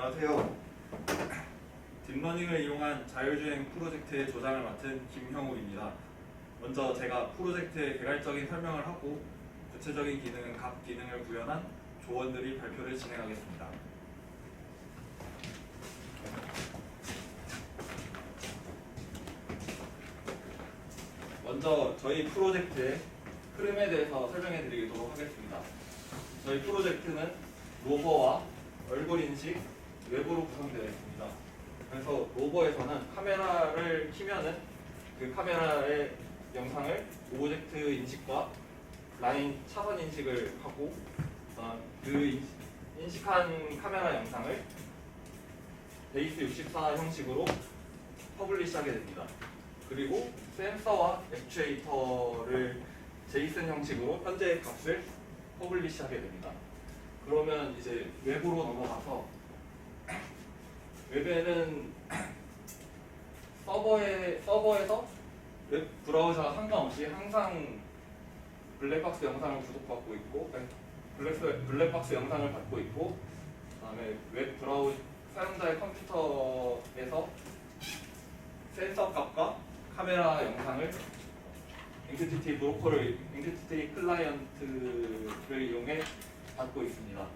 안녕하세요. 딥러닝을 이용한 자율주행 프로젝트의 조장을 맡은 김형욱입니다. 먼저 제가 프로젝트의 개괄적인 설명을 하고 구체적인 기능은 각 기능을 구현한 조원들이 발표를 진행하겠습니다. 먼저 저희 프로젝트의 흐름에 대해서 설명해 드리도록 하겠습니다. 저희 프로젝트는 로버와 얼굴 인식, 외부로 구성되어 있습니다. 그래서 로버에서는 카메라를 켜면은 그 카메라의 영상을 오브젝트 인식과 라인 차선 인식을 하고 그 인식한 카메라 영상을 베이스 64 형식으로 퍼블리시하게 됩니다. 그리고 센서와 액추에이터를 제이슨 형식으로 현재의 값을 퍼블리시하게 됩니다. 그러면 이제 웹으로 넘어가서 웹에는 서버에서 웹 브라우저와 상관없이 항상 블랙박스 영상을 구독받고 있고 블랙박스 영상을 받고 있고 그다음에 웹 브라우저 사용자의 컴퓨터에서 센서 값과 카메라 영상을 엔티티 브로커를 엔티티 클라이언트를 이용해 받고 있습니다.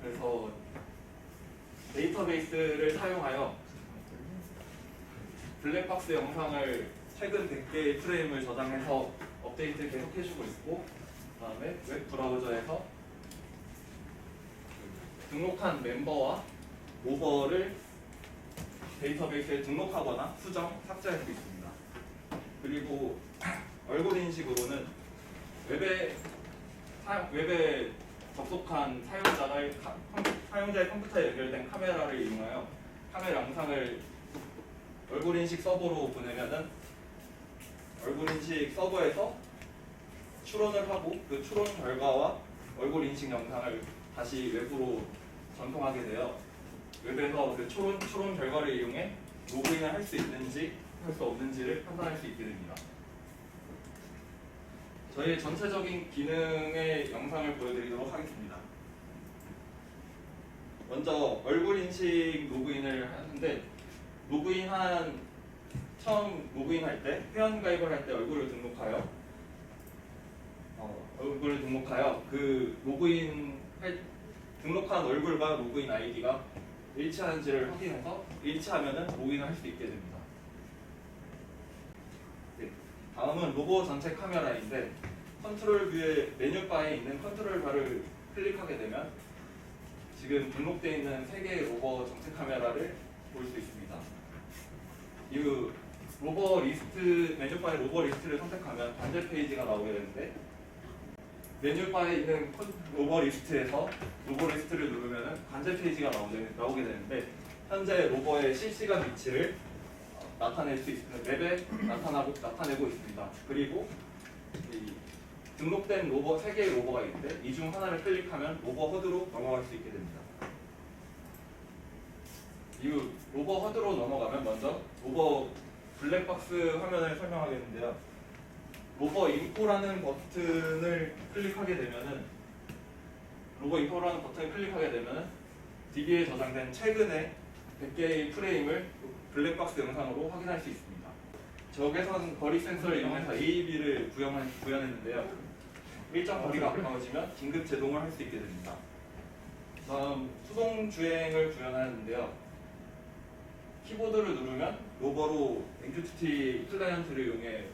그래서 데이터베이스를 사용하여 블랙박스 영상을 최근 100개의 프레임을 저장해서 업데이트를 계속 해주고 있고 그다음에 웹 브라우저에서 등록한 멤버와 오버를 데이터베이스에 등록하거나 수정, 삭제할 수 있습니다. 그리고 얼굴 인식으로는 웹에 접속한 사용자의 컴퓨터에 연결된 카메라를 이용하여 카메라 영상을 얼굴 인식 서버로 보내면은 얼굴 인식 서버에서 추론을 하고 그 추론 결과와 얼굴 인식 영상을 다시 웹으로 전송하게 되어 웹에서 그 추론 결과를 이용해 로그인을 할 수 있는지 할 수 없는지를 판단할 수 있게 됩니다. 저희의 전체적인 기능의 영상을 보여드리도록 하겠습니다. 먼저 얼굴 인식 로그인을 하는데 처음 로그인할 때 회원 가입을 할 때 얼굴을 등록하여 그 등록한 얼굴과 로그인 아이디가 일치하는지를 확인해서 일치하면은 로그인을 할 수 있게 됩니다. 네, 다음은 로버 전체 카메라인데 컨트롤 뷰의 메뉴바에 있는 컨트롤 바를 클릭하게 되면 지금 등록되어 있는 3개의 로버 전체 카메라를 볼 수 있습니다. 이 로버 리스트 메뉴바의 로버 리스트를 선택하면 관제 페이지가 나오게 되는데 메뉴바에 있는 로버 리스트에서 로버 리스트를 누르면 관제 페이지가 나오게 되는데 현재 로버의 실시간 위치를 나타낼 수 있는 맵에 나타내고 있습니다. 그리고 이 등록된 로버 3개의 로버가 있는데 이 중 하나를 클릭하면 로버 허드로 넘어갈 수 있게 됩니다. 이 로버 허드로 넘어가면 먼저 로버 블랙박스 화면을 설명하겠는데요. 로버 인포라는 버튼을 클릭하게 되면은 DB에 저장된 최근의 100개의 프레임을 블랙박스 영상으로 확인할 수 있습니다. 적외선 거리 센서를 이용해서 AEB를 구현했는데요. 일정 거리가 가까워지면 긴급 제동을 할 수 있게 됩니다. 다음 수동 주행을 구현하는데요. 키보드를 누르면 로버로 MQTT 클라이언트를 이용해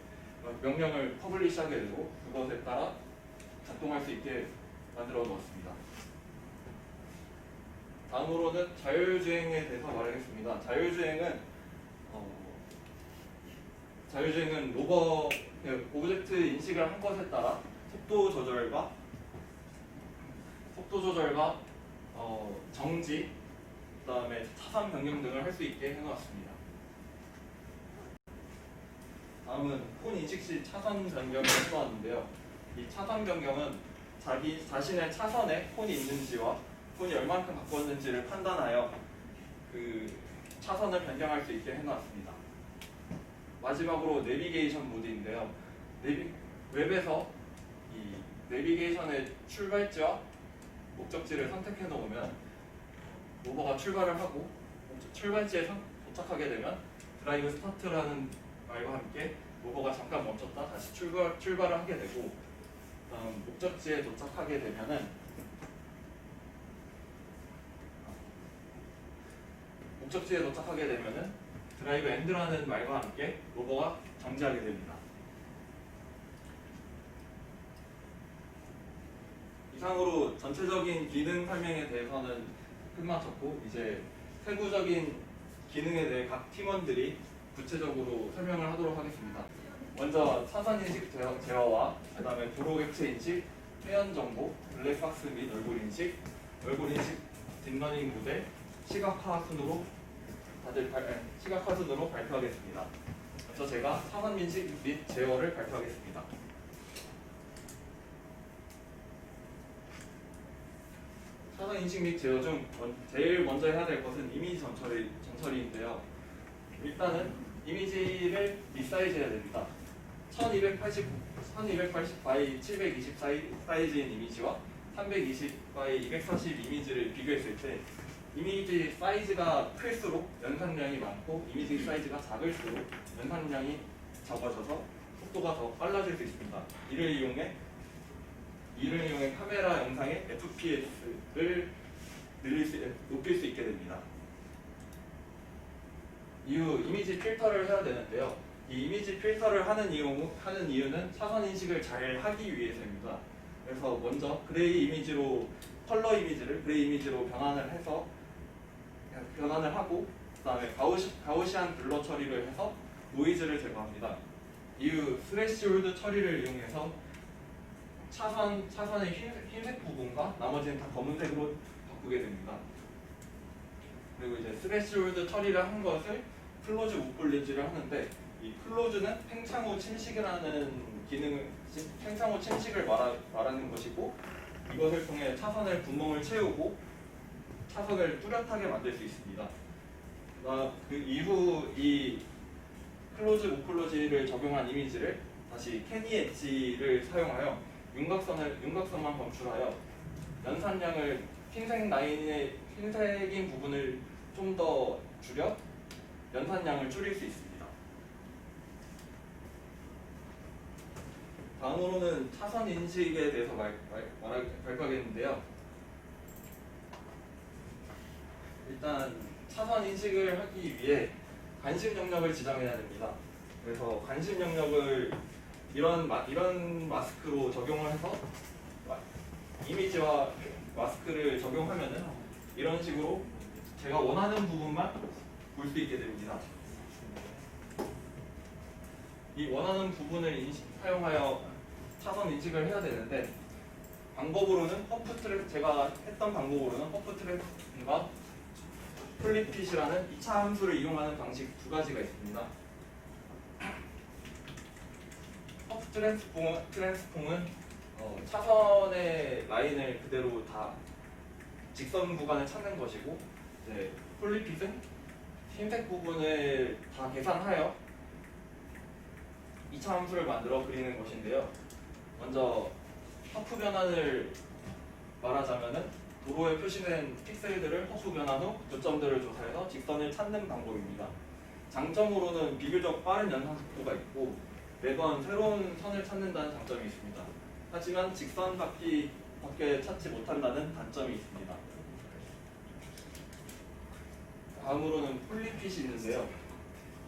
명령을 퍼블리시하게 되고 그것에 따라 작동할 수 있게 만들어 놓았습니다. 다음으로는 자율주행에 대해서 말하겠습니다. 자율주행은 로버 오브젝트 인식을 한 것에 따라 속도 조절과 정지, 그다음에 차선 변경 등을 할 수 있게 해놓았습니다. 다음은 폰 인식 시 차선 변경을 해놓았는데요. 이 차선 변경은 자신의 차선에 폰이 있는지와 폰이 얼만큼 가까웠는지를 판단하여 그 차선을 변경할 수 있게 해놓았습니다. 마지막으로 내비게이션 모드인데요. 웹에서 이 내비게이션의 출발지와 목적지를 선택해 놓으면 로버가 출발을 하고 출발지에 도착하게 되면 드라이브 스타트라는 말과 함께 로버가 잠깐 멈췄다 다시 출발을 하게 되고, 목적지에 도착하게 되면은 드라이브 엔드라는 말과 함께 로버가 정지하게 됩니다. 이상으로 전체적인 기능 설명에 대해서는 끝마쳤고, 이제 세부적인 기능에 대해 각 팀원들이 구체적으로 설명을 하도록 하겠습니다. 먼저 차선인식 제어와 그 다음에 도로 객체 인식, 회원 정보, 블랙박스 및 얼굴 인식 딥러닝 모델, 시각화 순으로 발표하겠습니다. 먼저 제가 차선 인식 및 제어를 발표하겠습니다. 차선 인식 및 제어 중 제일 먼저 해야 될 것은 이미지 전처리인데요. 일단은 이미지를 리사이즈 해야 됩니다. 1280 by 720 사이즈인 이미지와 320 by 240 이미지를 비교했을 때 이미지 사이즈가 클수록 연산량이 많고 이미지 사이즈가 작을수록 연산량이 적어져서 속도가 더 빨라질 수 있습니다. 이를 이용해 카메라 영상의 FPS를 높일 수 있게 됩니다. 이후 이미지 필터를 해야 되는데요. 이 이미지 필터를 하는 이유는 차선 인식을 잘 하기 위해서입니다. 그래서 먼저 그레이 이미지로 컬러 이미지를 그레이 이미지로 변환을 하고, 그다음에 가우시안 블러 처리를 해서 노이즈를 제거합니다. 이후 스레시홀드 처리를 이용해서 차선의 흰색 부분과 나머지는 다 검은색으로 바꾸게 됩니다. 그리고 이제 스레시홀드 처리를 한 것을 클로즈 우클로즈를 하는데, 이 클로즈는 팽창후 침식을 말하는 것이고, 이것을 통해 차선의 구멍을 채우고 차선을 뚜렷하게 만들 수 있습니다. 그 이후 이 클로즈 우클로즈를 적용한 이미지를 다시 캐니 엣지를 사용하여 윤곽선만 검출하여 연산량을 흰색인 부분을 좀 더 줄여 연산량을 줄일 수 있습니다. 다음으로는 차선 인식에 대해서 발표하겠는데요. 일단 차선 인식을 하기 위해 관심 영역을 지정해야 됩니다. 그래서 관심 영역을 이런 마스크로 적용을 해서 이미지와 마스크를 적용하면은 이런 식으로 제가 원하는 부분만 볼 수 있게 됩니다. 이 원하는 부분을 사용하여 차선 인식을 해야 되는데, 방법으로는 제가 했던 방법으로는 허프 트랩과 플립핏이라는 2차 함수를 이용하는 방식 두 가지가 있습니다. 허프 트랜스폼은 차선의 라인을 그대로 다 직선 구간을 찾는 것이고, 이제 플립핏은 흰색 부분을 다 계산하여 2차 함수를 만들어 그리는 것인데요. 먼저 허프 변환을 말하자면은 도로에 표시된 픽셀들을 허프 변환 후 교점들을 조사해서 직선을 찾는 방법입니다. 장점으로는 비교적 빠른 연산 속도가 있고 매번 새로운 선을 찾는다는 장점이 있습니다. 하지만 직선밖에 찾지 못한다는 단점이 있습니다. 다음으로는 플립핏이 있는데요.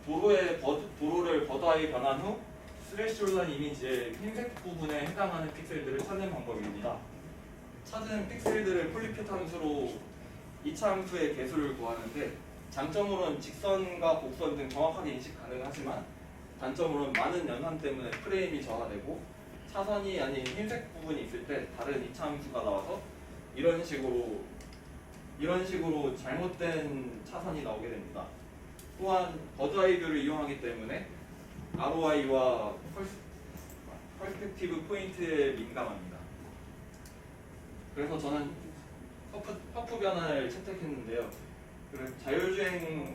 도로를 버드아이 변환 후 스레시홀드 이미지의 흰색 부분에 해당하는 픽셀들을 찾는 방법입니다. 찾은 픽셀들을 플립핏 함수로 2차 함수의 개수를 구하는데, 장점으로는 직선과 곡선 등 정확하게 인식 가능하지만 단점으로는 많은 연산 때문에 프레임이 저하되고 차선이 아닌 흰색 부분이 있을 때 다른 2차 함수가 나와서 이런 식으로 잘못된 차선이 나오게 됩니다. 또한 버드아이 뷰를 이용하기 때문에 ROI와 퍼스펙티브 포인트에 민감합니다. 그래서 저는 허프 변환을 채택했는데요. 자율주행과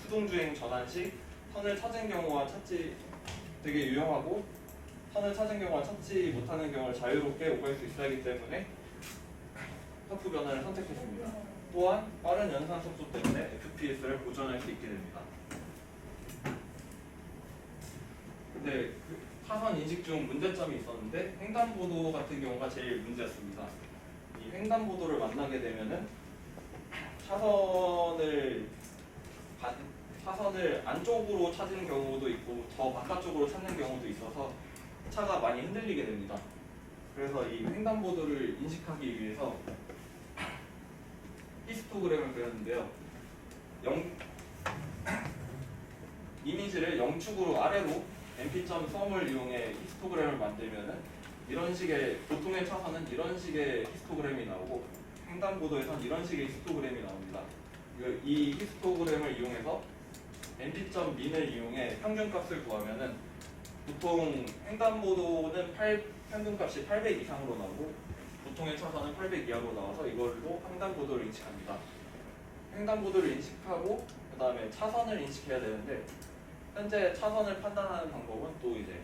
수동주행 전환 시 선을 찾은 경우와 되게 유용하고, 선을 찾은 경우와 찾지 못하는 경우를 자유롭게 오갈 수 있어야 하기 때문에 하프 변화를 선택했습니다. 또한 빠른 연산 속도 때문에 FPS를 보존할 수 있게 됩니다. 근데 그 차선 인식 중 문제점이 있었는데 횡단보도 같은 경우가 제일 문제였습니다. 이 횡단보도를 만나게 되면은 차선을 안쪽으로 찾는 경우도 있고 더 바깥쪽으로 찾는 경우도 있어서 차가 많이 흔들리게 됩니다. 그래서 이 횡단보도를 인식하기 위해서 히스토그램을 그렸는데요. 이미지를 0축으로 아래로 mp.sum을 이용해 히스토그램을 만들면은 이런 식의 보통의 차선은 이런 식의 히스토그램이 나오고 횡단보도에선 이런 식의 히스토그램이 나옵니다. 이 히스토그램을 이용해서 mp.min을 이용해 평균값을 구하면은 보통 횡단보도는 평균값이 800 이상으로 나오고 보통의 차선은 800 이하로 나와서 이걸로 횡단보도를 인식합니다. 횡단보도를 인식하고 그 다음에 차선을 인식해야 되는데 현재 차선을 판단하는 방법은 또 이제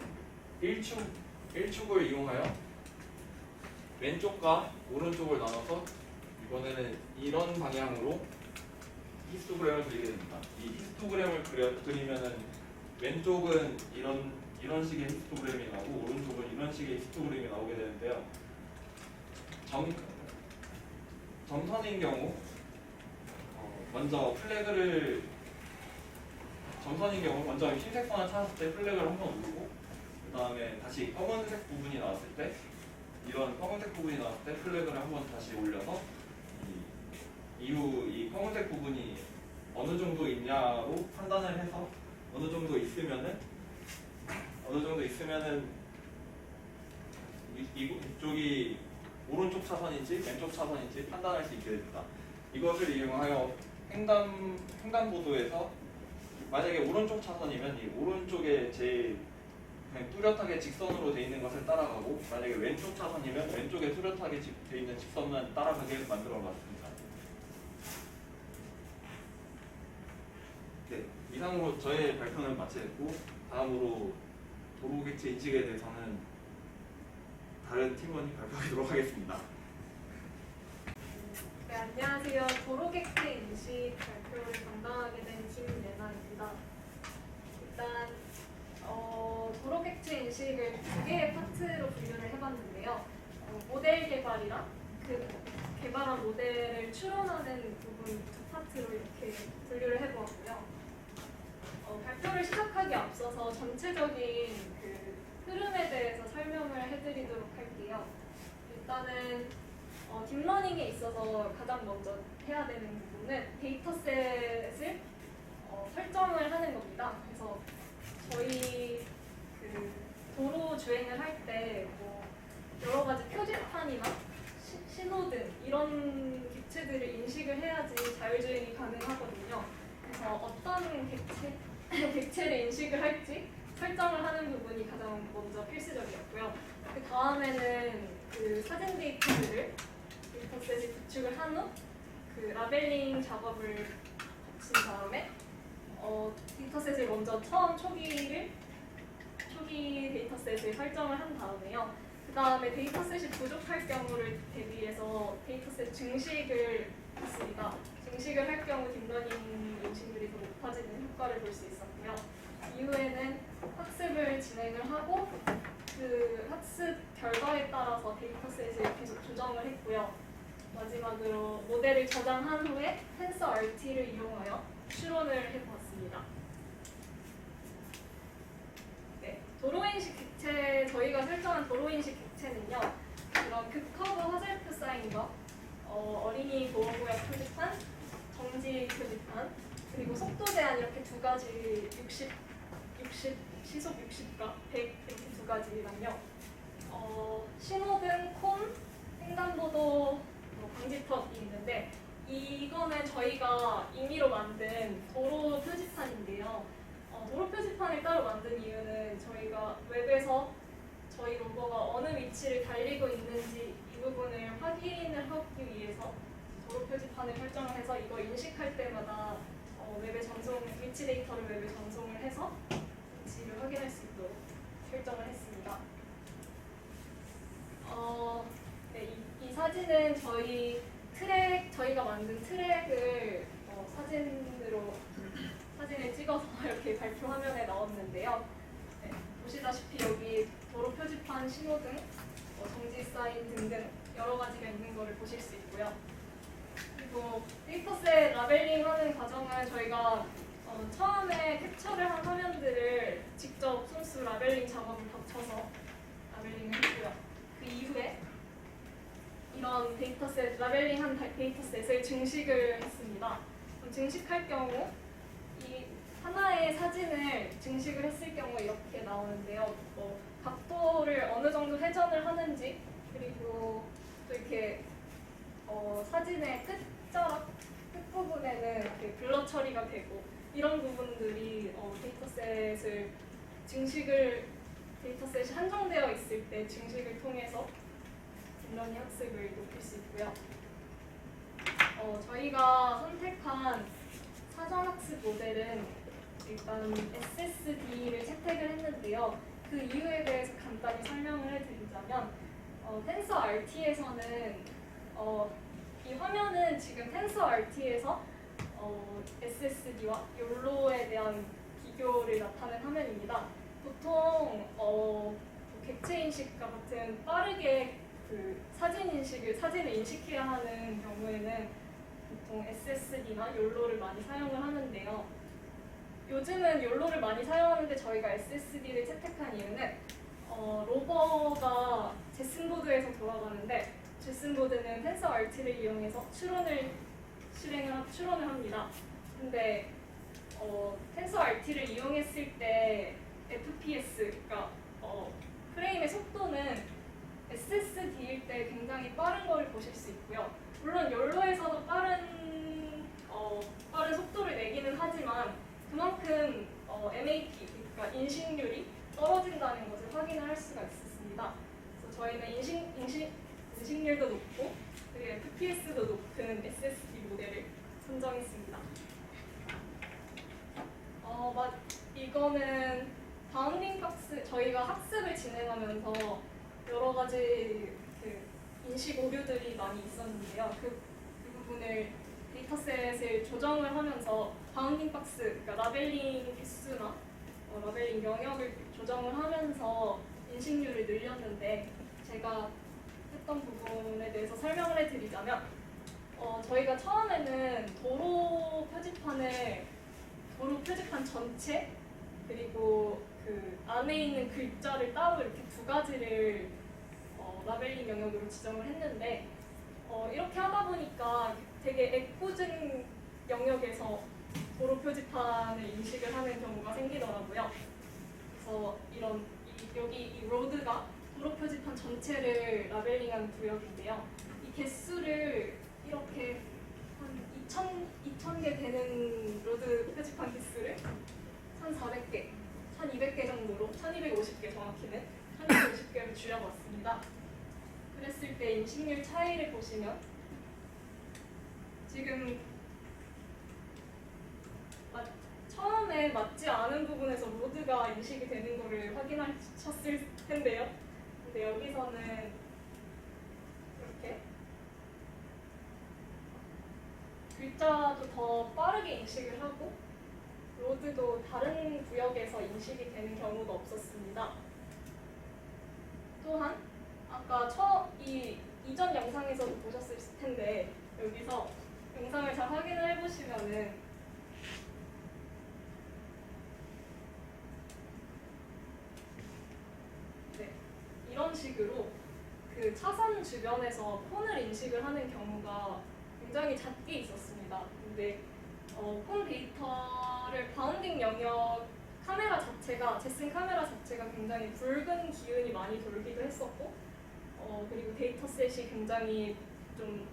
1축을 이용하여 왼쪽과 오른쪽을 나눠서 이번에는 이런 방향으로 히스토그램을 그리게 됩니다. 이 히스토그램을 그리면은 왼쪽은 이런 식의 히스토그램이 나오고 오른쪽은 이런 식의 히스토그램이 나오게 되는데요. 점선인 경우 먼저 먼저 흰색 선을 찾았을 때 플래그를 한번 누르고 그 다음에 다시 검은색 부분이 나왔을 때 이런 검은색 부분이 나왔을 때 플래그를 한번 다시 올려서 이후 이 검은색 부분이 어느 정도 있냐로 판단을 해서 어느 정도 있으면은 이쪽이 오른쪽 차선인지 왼쪽 차선인지 판단할 수 있게 됩니다. 이것을 이용하여 횡단보도에서 만약에 오른쪽 차선이면 이 오른쪽에 제일 그냥 뚜렷하게 직선으로 되어 있는 것을 따라가고 만약에 왼쪽 차선이면 왼쪽에 뚜렷하게 되어 있는 직선만 따라가게 만들어 놨습니다. 네, 이상으로 저의 발표는 마치겠고 다음으로 도로객체 인식에 대해서는 다른 팀원이 발표하도록 하겠습니다. 네, 안녕하세요. 도로객체 인식 발표를 담당하게 된 김예나입니다. 일단 도로객체 인식을 두 개의 파트로 분류를 해봤는데요. 모델 개발이랑 그 개발한 모델을 추론하는 부분 두 파트로 이렇게 분류를 해보았고요. 발표를 시작하기 앞서서 전체적인 그 흐름에 대해서 설명을 해드리도록 할게요. 일단은 딥러닝에 있어서 가장 먼저 해야 되는 부분은 데이터셋을 설정을 하는 겁니다. 그래서 저희 그 도로 주행을 할 때 뭐 여러 가지 표지판이나 신호등 이런 객체들을 인식을 해야지 자율주행이 가능하거든요. 그래서 어떤 객체를 인식을 할지 설정을 하는 부분이 가장 먼저 필수적이었고요. 그 다음에는 그 사진 데이터들을 데이터셋에 구축을 한 후 그 라벨링 작업을 거친 다음에 데이터셋을 먼저 처음 초기 데이터셋을 설정을 한 다음에요. 그 다음에 데이터셋이 부족할 경우를 대비해서 데이터셋 증식을 했습니다. 증식을 할 경우 딥러닝 인식률이 더 높아지는 효과를 볼 수 있었고요. 이후에는 학습을 진행을 하고 그 학습 결과에 따라서 데이터셋을 계속 조정을 했고요. 마지막으로 모델을 저장한 후에 TensorRT를 이용하여 추론을 해보았습니다. 네, 도로인식 객체, 저희가 설정한 도로인식 객체는요. 그런 극커브 화살표 사인과 어린이 보호구역 표지판, 정지 표지판, 그리고 속도 제한 이렇게 두 가지 60 시속 60과 100 이렇게 두 가지랑요. 신호등, 콘, 횡단보도, 방지턱이 있는데 이거는 저희가 임의로 만든 도로 표지판인데요. 도로 표지판을 따로 만든 이유는 저희가 웹에서 저희 로버가 어느 위치를 달리고 있는지 이 부분을 확인을 하기 위해서 도로 표지판을 설정을 해서 이거 인식할 때마다 위치 데이터를 웹에 전송을 해서 위치를 확인할 수 있도록 설정을 했습니다. 네, 이 사진은 저희 트랙, 저희가 만든 트랙을 사진을 찍어서 이렇게 발표 화면에 넣었는데요. 네, 보시다시피 여기 도로 표지판, 신호등, 정지 사인 등등 여러 가지가 있는 것을 보실 수 있고요. 그리고 데이터셋 라벨링 하는 과정은 저희가 처음에 캡처를 한 화면들을 직접 손수 라벨링 작업을 겹쳐서 라벨링을 했고요. 그 이후에 이런 데이터셋, 라벨링한 데이터셋을 증식을 했습니다. 그럼 증식할 경우 이 하나의 사진을 증식을 했을 경우 이렇게 나오는데요. 각도를 어느 정도 회전을 하는지, 그리고 또 이렇게 사진의 끝자락, 끝부분에는 이렇게 블러 처리가 되고 이런 부분들이 데이터셋이 한정되어 있을 때 증식을 통해서 딥러닝 학습을 높일 수 있고요. 저희가 선택한 사전학습 모델은 일단 SSD를 채택을 했는데요. 그 이유에 대해서 간단히 설명을 해드리자면 TensorRT에서는 이 화면은 지금 TensorRT에서 SSD와 YOLO에 대한 비교를 나타낸 화면입니다. 보통 객체 인식과 같은 빠르게 그 사진을 인식해야 하는 경우에는 보통 SSD나 YOLO를 많이 사용을 하는데요. 요즘은 YOLO를 많이 사용하는데 저희가 SSD를 채택한 이유는 로버가 제슨보드에서 돌아가는데 제슨보드는 TensorRT를 이용해서 추론을 합니다. 근데 TensorRT를 이용했을 때 FPS, 그러니까 프레임의 속도는 SSD일 때 굉장히 빠른 걸 보실 수 있고요. 물론 YOLO에서도 빠른 속도를 내기는 하지만 그만큼 MAP, 그러니까 인식률이 떨어진다는 것을 확인을 할 수가 있었습니다. 그래서 저희는 인식률도 높고 그리고 FPS도 높은 SSD 모델을 선정했습니다. 이거는 바운딩 박스, 저희가 학습을 진행하면서 여러 가지 인식 오류들이 많이 있었는데요. 그 부분을 데이터셋을 조정을 하면서 바운딩 박스, 그러니까 라벨링 개수나 라벨링 영역을 조정을 하면서 인식률을 늘렸는데 제가 했던 부분에 대해서 설명을 해드리자면 저희가 처음에는 도로 표지판 전체 그리고 그 안에 있는 글자를 따로 이렇게 두 가지를 라벨링 영역으로 지정을 했는데 이렇게 하다 보니까 되게 애꿎은 영역에서 도로 표지판을 인식을 하는 경우가 생기더라고요. 그래서 여기 이 로드가 도로 표지판 전체를 라벨링한 구역인데요. 이 개수를 이렇게 한 2,000개 되는 로드 표지판 개수를 1,400개, 1,200개 정도로 1,250개 정확히는 1,250개를 줄여봤습니다. 그랬을 때 인식률 차이를 보시면 지금 처음에 맞지 않은 부분에서 로드가 인식이 되는 것을 확인하셨을 텐데요. 근데 여기서는 이렇게 글자도 더 빠르게 인식을 하고 로드도 다른 구역에서 인식이 되는 경우도 없었습니다. 또한 아까 이전 영상에서도 보셨을 텐데 여기서 영상을 잘 확인을 해보시면은 이런 식으로 그 차선 주변에서 폰을 인식을 하는 경우가 굉장히 잦게 있었습니다. 근데 폰 데이터를 바운딩 영역 제슨 카메라 자체가 굉장히 붉은 기운이 많이 돌기도 했었고 그리고 데이터셋이 굉장히 좀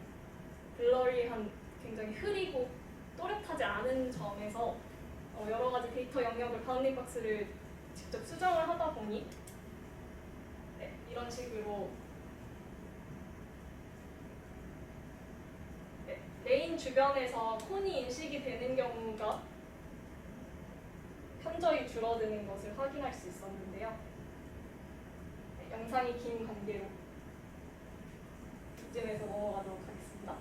블러리한, 굉장히 흐리고 또렷하지 않은 점에서 여러 가지 데이터 영역을 바운딩 박스를 직접 수정을 하다 보니 이런 식으로 레인 주변에서 폰이 인식이 되는 경우가 현저히 줄어드는 것을 확인할 수 있었는데요. 영상이 긴 관계로 이쯤에서 넘어가도록 하겠습니다.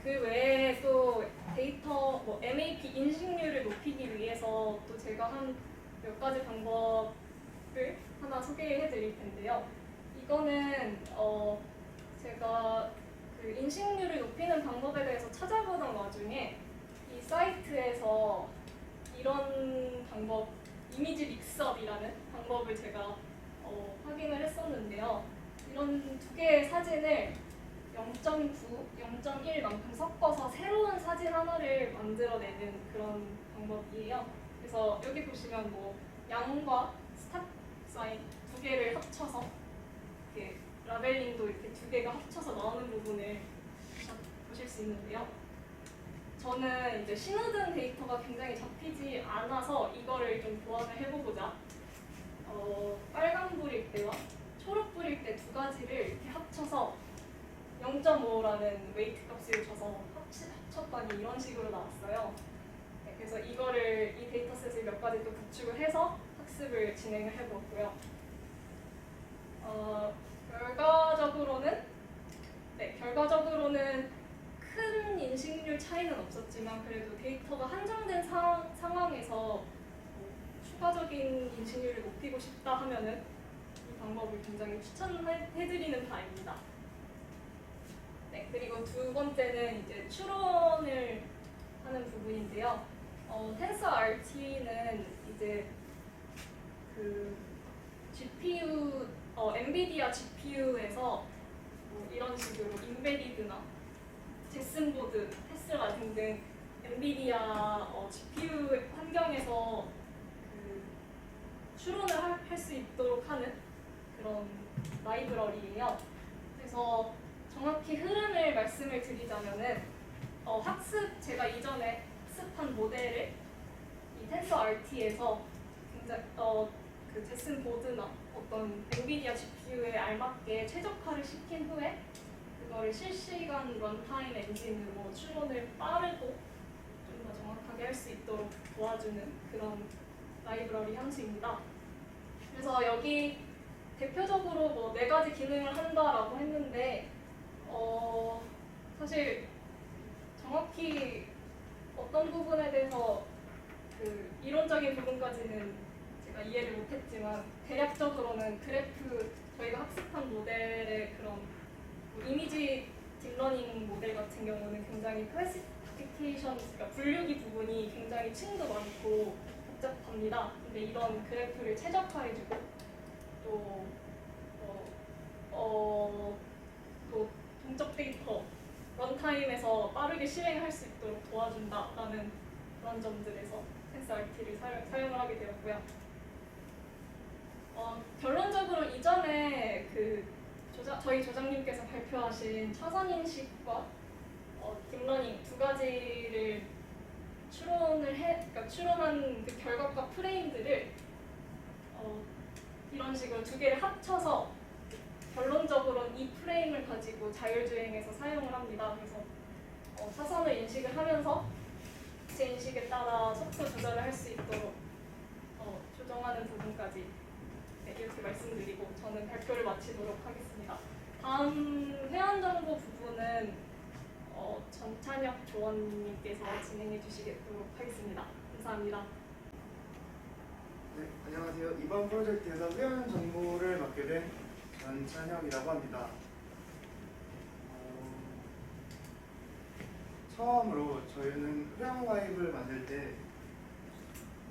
그 외에 또 데이터 뭐 MAP 인식률을 높이기 위해서 또 제가 한 몇 가지 방법을 하나 소개해 드릴 텐데요. 이거는 제가 그 인식률을 높이는 방법에 대해서 찾아보던 와중에 이 사이트에서 이런 방법, 이미지 믹스업이라는 방법을 제가 확인을 했었는데요. 이런 두 개의 사진을 0.9, 0.1만큼 섞어서 새로운 사진 하나를 만들어내는 그런 방법이에요. 그래서 여기 보시면 뭐 양과 스탑 사인 두 개를 합쳐서 이렇게 라벨링도 이렇게 두 개가 합쳐서 나오는 부분을 보실 수 있는데요. 저는 이제 신호등 데이터가 굉장히 잡히지 않아서 이거를 좀 보완을 해보고자 빨간불일 때와 초록불일 때 두 가지를 이렇게 합쳐서 0.5라는 웨이트 값을 줘서 합쳤더니 이런 식으로 나왔어요. 네, 그래서 이거를 이 데이터셋을 몇 가지 또 구축을 해서 학습을 진행을 해보았고요. 결과적으로는 큰 인식률 차이는 없었지만 그래도 데이터가 한정된 상황에서 추가적인 인식률을 높이고 싶다 하면은 이 방법을 굉장히 추천해드리는 바입니다. 네, 그리고 두 번째는 이제 추론을 하는 부분인데요. TensorRT는 이제 그 GPU, 엔비디아 GPU에서 뭐 이런 식으로 인베디드나 제슨보드, 테슬라 등등 엔비디아 GPU 환경에서 그 추론을 할 수 있도록 하는 그런 라이브러리예요. 그래서 정확히 흐름을 말씀을 드리자면은 제가 이전에 학습한 모델을 이 TensorRT에서 굉장히 그 제슨 보드나 어떤 엔비디아 GPU에 알맞게 최적화를 시킨 후에 그거를 실시간 런타임 엔진으로 추론을 빠르고 좀 더 정확하게 할 수 있도록 도와주는 그런 라이브러리 함수입니다. 그래서 여기 대표적으로 뭐 4가지 기능을 한다라고 했는데 사실 정확히 어떤 부분에 대해서 그 이론적인 부분까지는 제가 이해를 못했지만 대략적으로는 그래프 저희가 학습한 모델의 그런 뭐 이미지 딥러닝 모델 같은 경우는 굉장히 클래시피케이션, 그러니까 분류기 부분이 굉장히 층도 많고 복잡합니다. 근데 이런 그래프를 최적화해주고 또 동적 데이터 런타임에서 빠르게 실행할 수 있도록 도와준다라는 그런 점들에서 TensorRT를 사용을 하게 되었고요. 결론적으로 이전에 저희 조장님께서 발표하신 차선인식과 딥러닝 두 가지를 그러니까 추론한 그 결과과 프레임들을 이런 식으로 두 개를 합쳐서 결론적으로는 이 프레임을 가지고 자율주행에서 사용을 합니다. 그래서 차선을 인식을 하면서 제 인식에 따라 속도 조절을 할 수 있도록 조정하는 부분까지 이렇게 말씀드리고 저는 발표를 마치도록 하겠습니다. 다음 회원 정보 부분은 전찬혁 조원님께서 진행해 주시도록 하겠습니다. 감사합니다. 네, 안녕하세요. 이번 프로젝트에서 회원 정보를 맡게 된 전찬혁이라고 합니다. 처음으로 저희는 회원 가입을 만들 때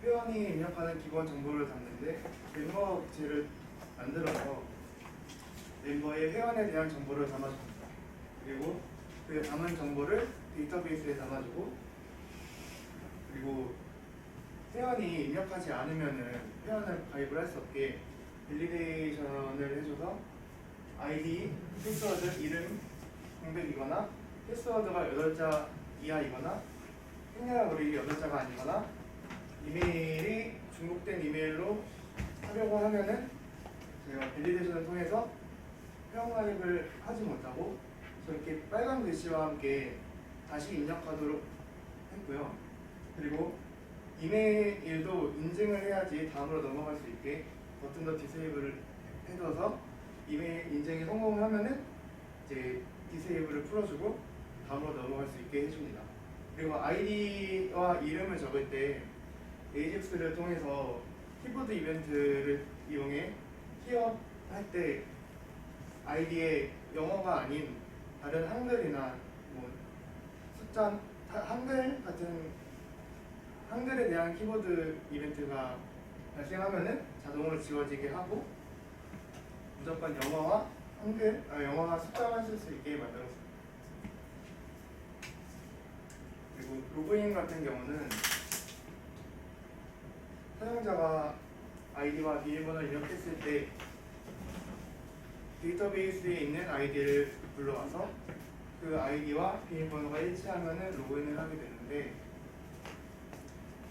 회원이 입력하는 기본 정보를 담는데 멤버제를 만들어서 멤버의 회원에 대한 정보를 담아줍니다. 그리고 그 담은 정보를 데이터베이스에 담아주고 그리고 회원이 입력하지 않으면은 회원을 가입을 할 수 없게 밸리데이션을 해줘서 아이디, 패스워드, 이름 공백이거나 패스워드가 8자 이하이거나 생년월일이 8자가 아니거나 이메일이 중복된 이메일로 하려고 하면은 저희가 밸리데이션을 통해서 회원 가입을 하지 못하고 저렇게 빨간 글씨와 함께 다시 입력하도록 했고요. 그리고 이메일도 인증을 해야지 다음으로 넘어갈 수 있게 버튼 더 디세이블을 해둬서 이메일 인증이 성공을 하면은 이제 디세이블을 풀어주고 다음으로 넘어갈 수 있게 해줍니다. 그리고 아이디와 이름을 적을 때 에이젝스를 통해서 키보드 이벤트를 이용해 키업할 때 아이디에 영어가 아닌 다른 한글이나 뭐 숫자 한글 같은 한글에 대한 키보드 이벤트가 발생하면은 자동으로 지워지게 하고 무조건 영어와 숫자만 쓸 수 있게 만들었습니다. 그리고 로그인 같은 경우는 사용자가 아이디와 비밀번호를 입력했을 때 데이터베이스에 있는 아이디를 불러와서 그 아이디와 비밀번호가 일치하면 로그인을 하게 되는데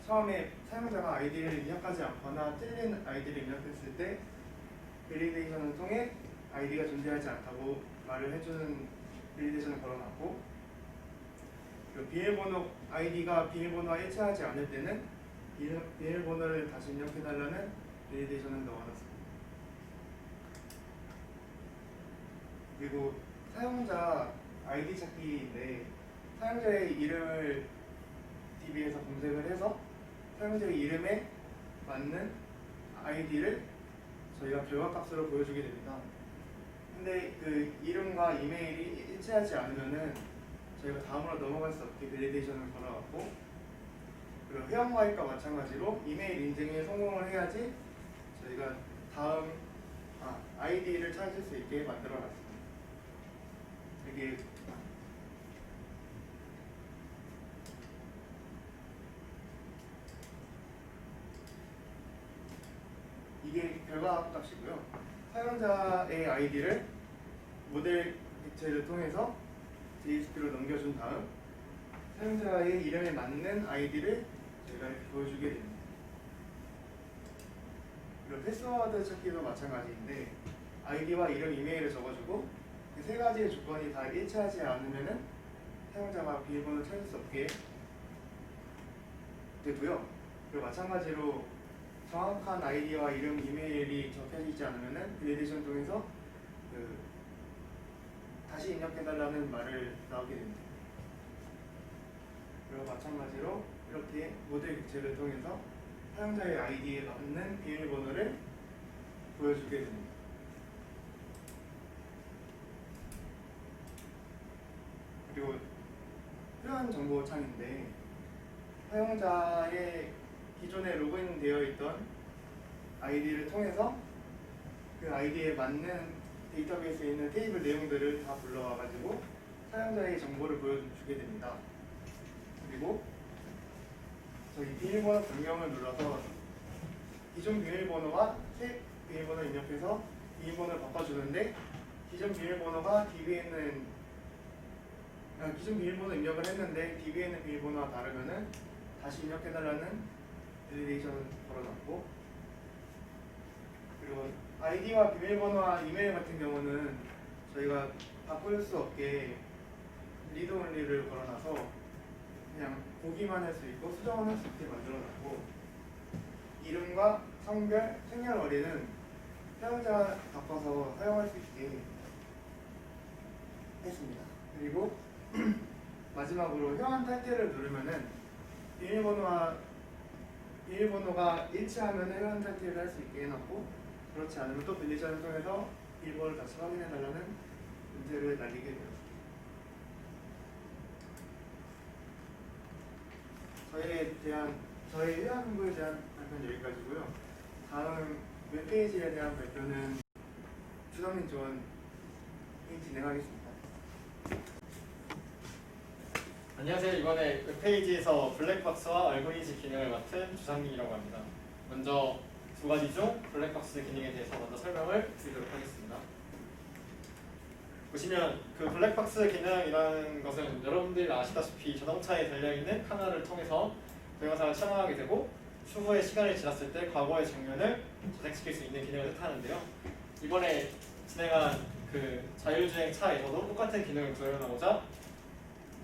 처음에 사용자가 아이디를 입력하지 않거나 틀린 아이디를 입력했을 때 밸리데이션을 통해 아이디가 존재하지 않다고 말을 해주는 밸리데이션을 걸어놨고 비밀번호 아이디가 비밀번호와 일치하지 않을 때는 비밀번호를 다시 입력해달라는 밸리데이션을 넣어놨습니다. 그리고 사용자 아이디 찾기인데 사용자의 이름을 DB에서 검색을 해서 사용자의 이름에 맞는 아이디를 저희가 결과값으로 보여주게 됩니다. 근데 그 이름과 이메일이 일치하지 않으면은 저희가 다음으로 넘어갈 수 없게 밸리데이션을 걸어왔고 그리고 회원가입과 마찬가지로 이메일 인증에 성공을 해야지 저희가 다음 아이디를 찾을 수 있게 만들어놨습니다. 이게 결과값이고요. 사용자의 아이디를 모델 객체를 통해서 JSP로 넘겨준 다음 사용자의 이름에 맞는 아이디를 저희가 이렇게 보여주게 됩니다. 그리고 패스워드 찾기도 마찬가지인데 아이디와 이름, 이메일을 적어주고 그 세 가지의 조건이 다 일치하지 않으면은 사용자가 비밀번호를 찾을 수 없게 되고요. 그리고 마찬가지로 정확한 아이디와 이름, 이메일이 적혀지지 않으면은 밸리데이션 통해서 다시 입력해달라는 말을 나오게 됩니다. 그리고 마찬가지로 이렇게 모델 객체를 통해서 사용자의 아이디에 맞는 비밀번호를 보여주게 됩니다. 그리고 표현 정보 창인데 사용자의 기존에 로그인되어 있던 아이디를 통해서 그 아이디에 맞는 데이터베이스에 있는 테이블 내용들을 다 불러와가지고 사용자의 정보를 보여주게 됩니다. 그리고 저희 비밀번호 변경을 눌러서 기존 비밀번호와 새 비밀번호 입력해서 비밀번호를 바꿔주는데 기존 비밀번호가 DB에 있는 기존 비밀번호 입력을 했는데 DB에 있는 비밀번호와 다르면은 다시 입력해달라는 밸리데이션을 걸어놨고 그리고 아이디와 비밀번호와 이메일 같은 경우는 저희가 바꿀 수 없게 리드 온리를 걸어놔서 그냥 보기만 할 수 있고 수정을 할 수 있게 만들어놨고 이름과 성별, 생년월일은 사용자가 바꿔서 사용할 수 있게 했습니다. 그리고 마지막으로 회원 탈퇴를 누르면은 비밀번호가 일치하면 회원 탈퇴를 할 수 있게 해놨고 그렇지 않으면 또 밸리데이션을 통해서 비밀번호를 다시 확인해달라는 문제를 날리게 되었습니다. 저희 회원 공부에 대한 발표는 여기까지고요. 다음 웹페이지에 대한 발표는 주성민 조원이 진행하겠습니다. 안녕하세요. 이번에 웹페이지에서 블랙박스와 알고리즘 기능을 맡은 주상민이라고 합니다. 먼저 두 가지 중 블랙박스 기능에 대해서 먼저 설명을 드리도록 하겠습니다. 보시면 그 블랙박스 기능이라는 것은 여러분들이 아시다시피 자동차에 달려있는 카메라를 통해서 동영상을 촬영하게 되고 추후에 시간이 지났을 때 과거의 장면을 저장시킬 수 있는 기능을 뜻하는데요. 이번에 진행한 그 자율주행 차에서도 똑같은 기능을 구현하고자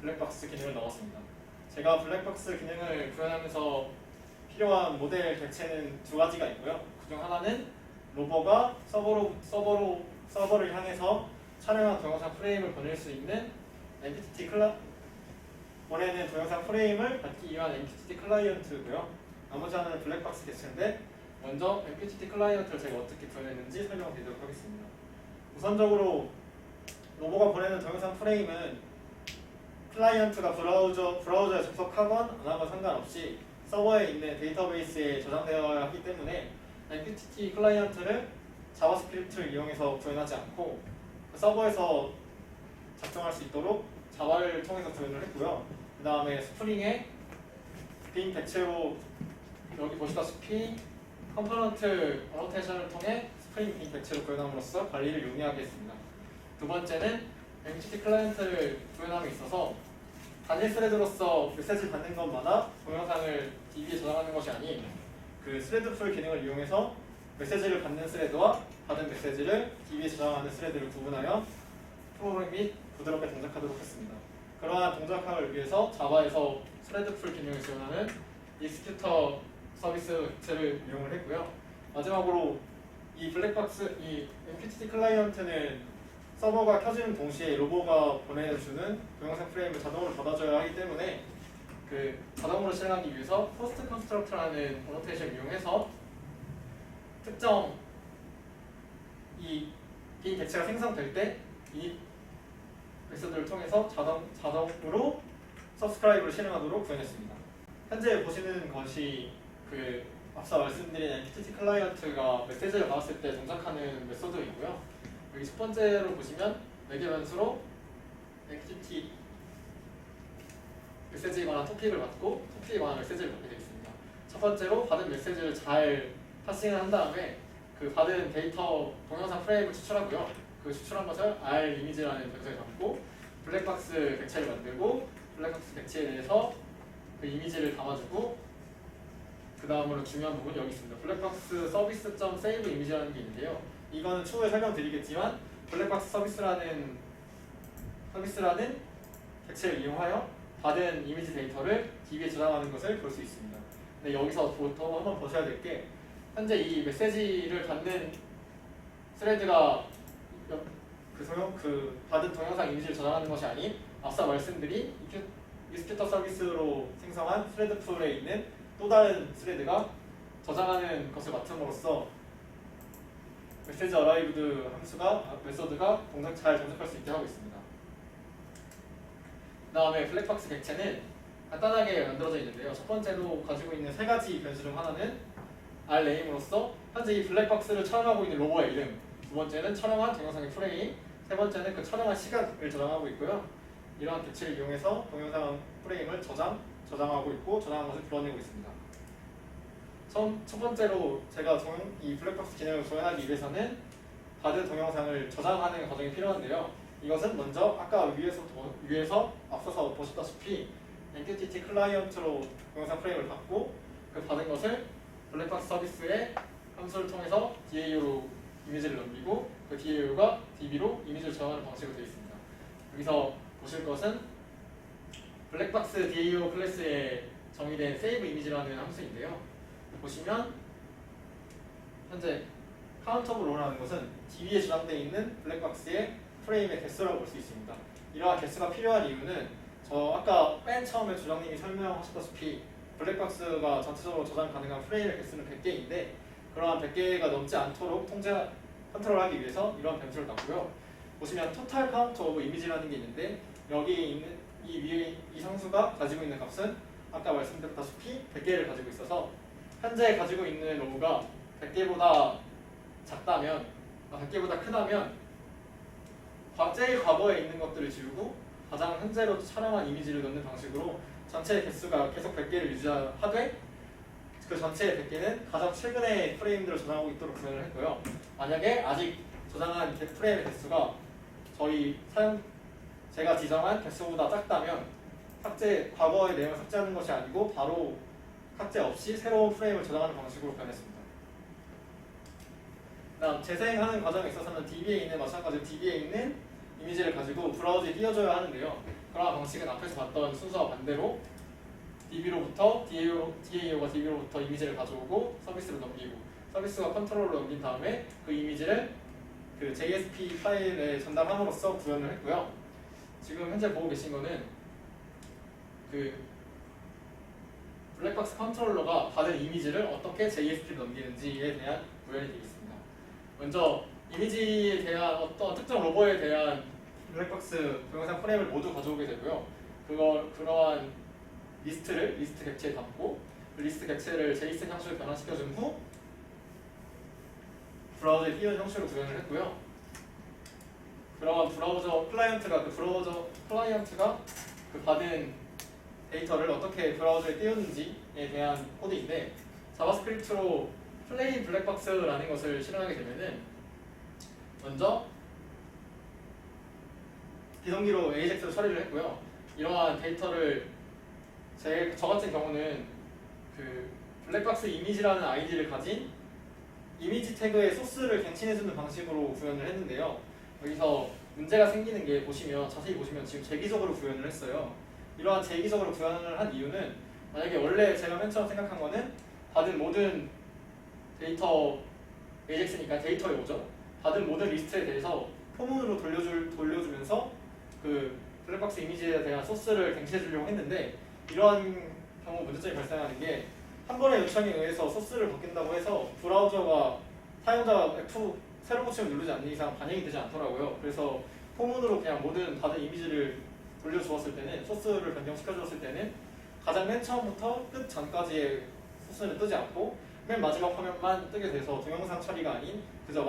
블랙박스 기능을 넣었습니다. 제가 블랙박스 기능을 구현하면서 필요한 모델 객체는 두 가지가 있고요. 그중 하나는 로버가 서버를 향해서 촬영한 동영상 프레임을 보낼 수 있는 MQTT 보내는 동영상 프레임을 받기 위한 MQTT 클라이언트고요. 나머지 하나는 블랙박스 객체인데 먼저 MQTT 클라이언트를 제가 어떻게 구현했는지 설명드리도록 하겠습니다. 우선적으로 로보가 보내는 동영상 프레임은 클라이언트가 브라우저에 접속하건 안 하건 상관없이 서버에 있는 데이터베이스에 저장되어야 하기 때문에 MQTT 클라이언트를 자바스크립트를 이용해서 구현하지 않고 서버에서 작성할 수 있도록 자바를 통해서 구현을 했고요. 그 다음에 스프링에 빈 객체로 여기 보시다시피 컴포넌트 어노테이션을 통해 스프링 빈 객체로 구현함으로써 관리를 용이하게 했습니다. 두 번째는 MQTT 클라이언트를 구현함에 있어서 단일 스레드로서 메시지를 받는 것마다 동영상을 DB에 저장하는 것이 아닌 그 스레드 풀 기능을 이용해서 메시지를 받는 스레드와 받은 메시지를 DB에 저장하는 스레드를 구분하여 프로그램 및 부드럽게 동작하도록 했습니다. 그러한 동작함을 위해서 자바에서 스레드 풀 기능을 지원하는 익스큐터 서비스 객체를 이용을 했고요. 마지막으로 이 블랙박스, 이 MQTT 클라이언트는 서버가 켜지는 동시에 로보가 보내주는 동영상 프레임을 자동으로 받아줘야 하기 때문에 그 자동으로 실행하기 위해서 포스트 컨스트럭터라는 어노테이션을 이용해서 특정 이 빈 객체가 생성될 때 이 메소드를 통해서 자동으로 서브스크라이브를 실행하도록 구현했습니다. 현재 보시는 것이 그 앞서 말씀드린 MQTT 클라이언트가 메시지를 받았을 때 동작하는 메소드이고요. 여기 첫 번째로 보시면 매개 변수로 MQTT 메시지에 관한 토픽을 받고 토픽에 관한 메시지를 받게 되겠습니다. 첫 번째로 받은 메시지를 잘 파싱을 한 다음에 그 받은 데이터 동영상 프레임을 추출하고요. 그 추출한 것을 R 이미지라는 변수에 담고 블랙박스 객체를 만들고 블랙박스 객체에 대해서 그 이미지를 담아주고 그 다음으로 중요한 부분이 여기 있습니다. 블랙박스 서비스.save 이미지라는 게 있는데요. 이거는 추후에 설명드리겠지만 블랙박스 서비스라는 객체를 이용하여 받은 이미지 데이터를 DB에 저장하는 것을 볼 수 있습니다. 근데 여기서 더 한번 보셔야 될 게 현재 이 메시지를 받는 스레드가 그 받은 동영상 이미지를 저장하는 것이 아닌 앞서 말씀드린 익스큐터 서비스로 생성한 스레드 풀에 있는 또 다른 스레드가 저장하는 것을 맡음으로써 메시지 어라이브드 메소드가 잘 동작할 수 있게 하고 있습니다. 그 다음에 블랙박스 객체는 간단하게 만들어져 있는데요. 첫 번째로 가지고 있는 세 가지 변수 중 하나는 R 네임으로서 현재 이 블랙박스를 촬영하고 있는 로보의 이름, 두 번째는 촬영한 동영상의 프레임, 세 번째는 그 촬영한 시간을 저장하고 있고요. 이러한 객체를 이용해서 동영상 프레임을 저장하고 있고 저장한 것을 불러내고 있습니다. 첫 번째로 제가 이 블랙박스 기능을 구현하기 위해서는 받은 동영상을 저장하는 과정이 필요한데요. 이것은 먼저 아까 위에서 앞서서 보셨다시피 MQTT 클라이언트로 동영상 프레임을 받고 그 받은 것을 블랙박스 서비스의 함수를 통해서 DAO로 이미지를 넘기고 그 DAO가 DB로 이미지를 저장하는 방식으로 되어 있습니다. 여기서 보실 것은 블랙박스 DAO 클래스에 정의된 save 이미지라는 함수인데요. 보시면 현재 카운터블로라는 것은 DB에 저장되어 있는 블랙박스의 프레임의 개수라고 볼 수 있습니다. 이러한 개수가 필요한 이유는 아까 맨 처음에 주장님이 설명하셨다시피 블랙박스가 전체적으로 저장 가능한 프레임의 개수는 100개인데 그러한 100개가 넘지 않도록 컨트롤하기 위해서 이러한 변수를 놨고요. 보시면 토탈 카운터 오브 이미지라는 게 있는데 여기 있는 이 위에 이 상수가 가지고 있는 값은 아까 말씀드렸다시피 100개를 가지고 있어서 현재 가지고 있는 로우가 100개보다 작다면 100개보다 크다면 제일 과거에 있는 것들을 지우고 가장 현재로 촬영한 이미지를 넣는 방식으로 전체 개수가 계속 100개를 유지하되 그 전체 100개는 가장 최근의 프레임들을 저장하고 있도록 구현을 했고요. 만약에 아직 저장한 프레임의 개수가 제가 지정한 개수보다 작다면 과거의 내용을 삭제하는 것이 아니고 바로 삭제 없이 새로운 프레임을 저장하는 방식으로 변했습니다. 다음 재생하는 과정에 있어서는 마찬가지로 DB에 있는 이미지를 가지고 브라우저에 띄워줘야 하는데요. 그러한 방식은 앞에서 봤던 순서와 반대로 DB로부터 DAO가 DB로부터 이미지를 가져오고 서비스로 넘기고 서비스가 컨트롤로 넘긴 다음에 그 이미지를 그 JSP 파일에 전달함으로써 구현을 했고요. 지금 현재 보고 계신 거는 그 블랙박스 컨트롤러가 받은 이미지를 어떻게 JSP로 넘기는지에 대한 구현이 되겠습니다. 먼저 이미지에 대한 어떤 특정 로버에 대한 블랙박스 동영상 프레임을 모두 가져오게 되고요. 그러한 리스트 객체에 담고 그 리스트 객체를 JSON 형식으로 변환시켜준 후 브라우저에 띄운 형식으로 구현을 했고요. 그러한 브라우저 클라이언트가 그 받은 데이터를 어떻게 브라우저에 띄우는지에 대한 코드인데 자바스크립트로 플레인 블랙박스라는 것을 실행하게 되면은 먼저 비동기로 AJAX로 처리를 했고요. 이러한 데이터를 저 같은 경우는 그 블랙박스 이미지라는 아이디를 가진 이미지 태그의 소스를 갱신해주는 방식으로 구현을 했는데요. 여기서 문제가 생기는 게 자세히 보시면 지금 재기적으로 구현을 했어요. 이러한 재기적으로 구현을 한 이유는 만약에 원래 제가 맨 처음 생각한 거는 받은 모든 데이터 AJAX니까 데이터에 오죠. 받은 모든 리스트에 대해서 포문으로 돌려주면서 그 블랙박스 이미지에 대한 소스를 갱신해 주려고 했는데 이러한 경우 문제점이 발생하는 게 한 번의 요청에 의해서 소스를 바뀐다고 해서 브라우저가 사용자가 F 새로 고침을 누르지 않는 이상 반영이 되지 않더라고요. 그래서 포문으로 그냥 모든 받은 이미지를 돌려주었을 때는 소스를 변경시켜주었을 때는 가장 맨 처음부터 끝 전까지의 소스는 뜨지 않고 맨 마지막 화면만 뜨게 돼서 동영상 처리가 아닌 그저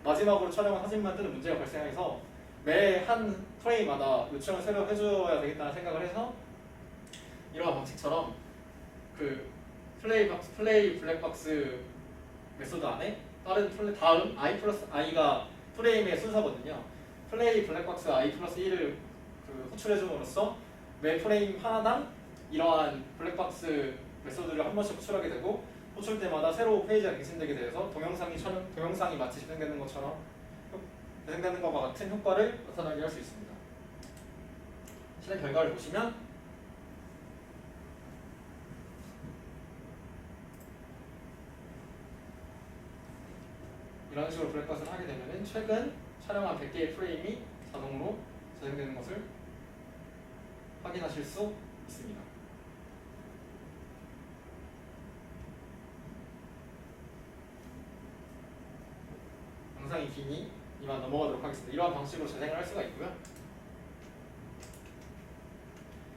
마지막으로 촬영한 사진만 뜨는 문제가 발생해서 매 한 프레임마다 요청을 새로 해줘야 되겠다는 생각을 해서 이러한 방식처럼 그 플레이 블랙박스 메소드 안에 다음 i 플러스 i가 프레임의 순서거든요. 플레이 블랙박스 i 플러스 1을 호출해줌으로써 매 프레임 하나당 이러한 블랙박스 메소드를 한 번씩 호출하게 되고 호출 때마다 새로 페이지가 갱신되게 돼서 동영상이 마치 재생되는 것과 같은 효과를 나타나게 할 수 있습니다. 실행 결과를 보시면 이런 식으로 블랙박스를 하게 되면 최근 촬영한 100개의 프레임이 자동으로 재생되는 것을 확인하실 수 있습니다. 영상이 기니 이만 넘어가도록 하겠습니다. 이러한 방식으로 재생을 할 수가 있고요.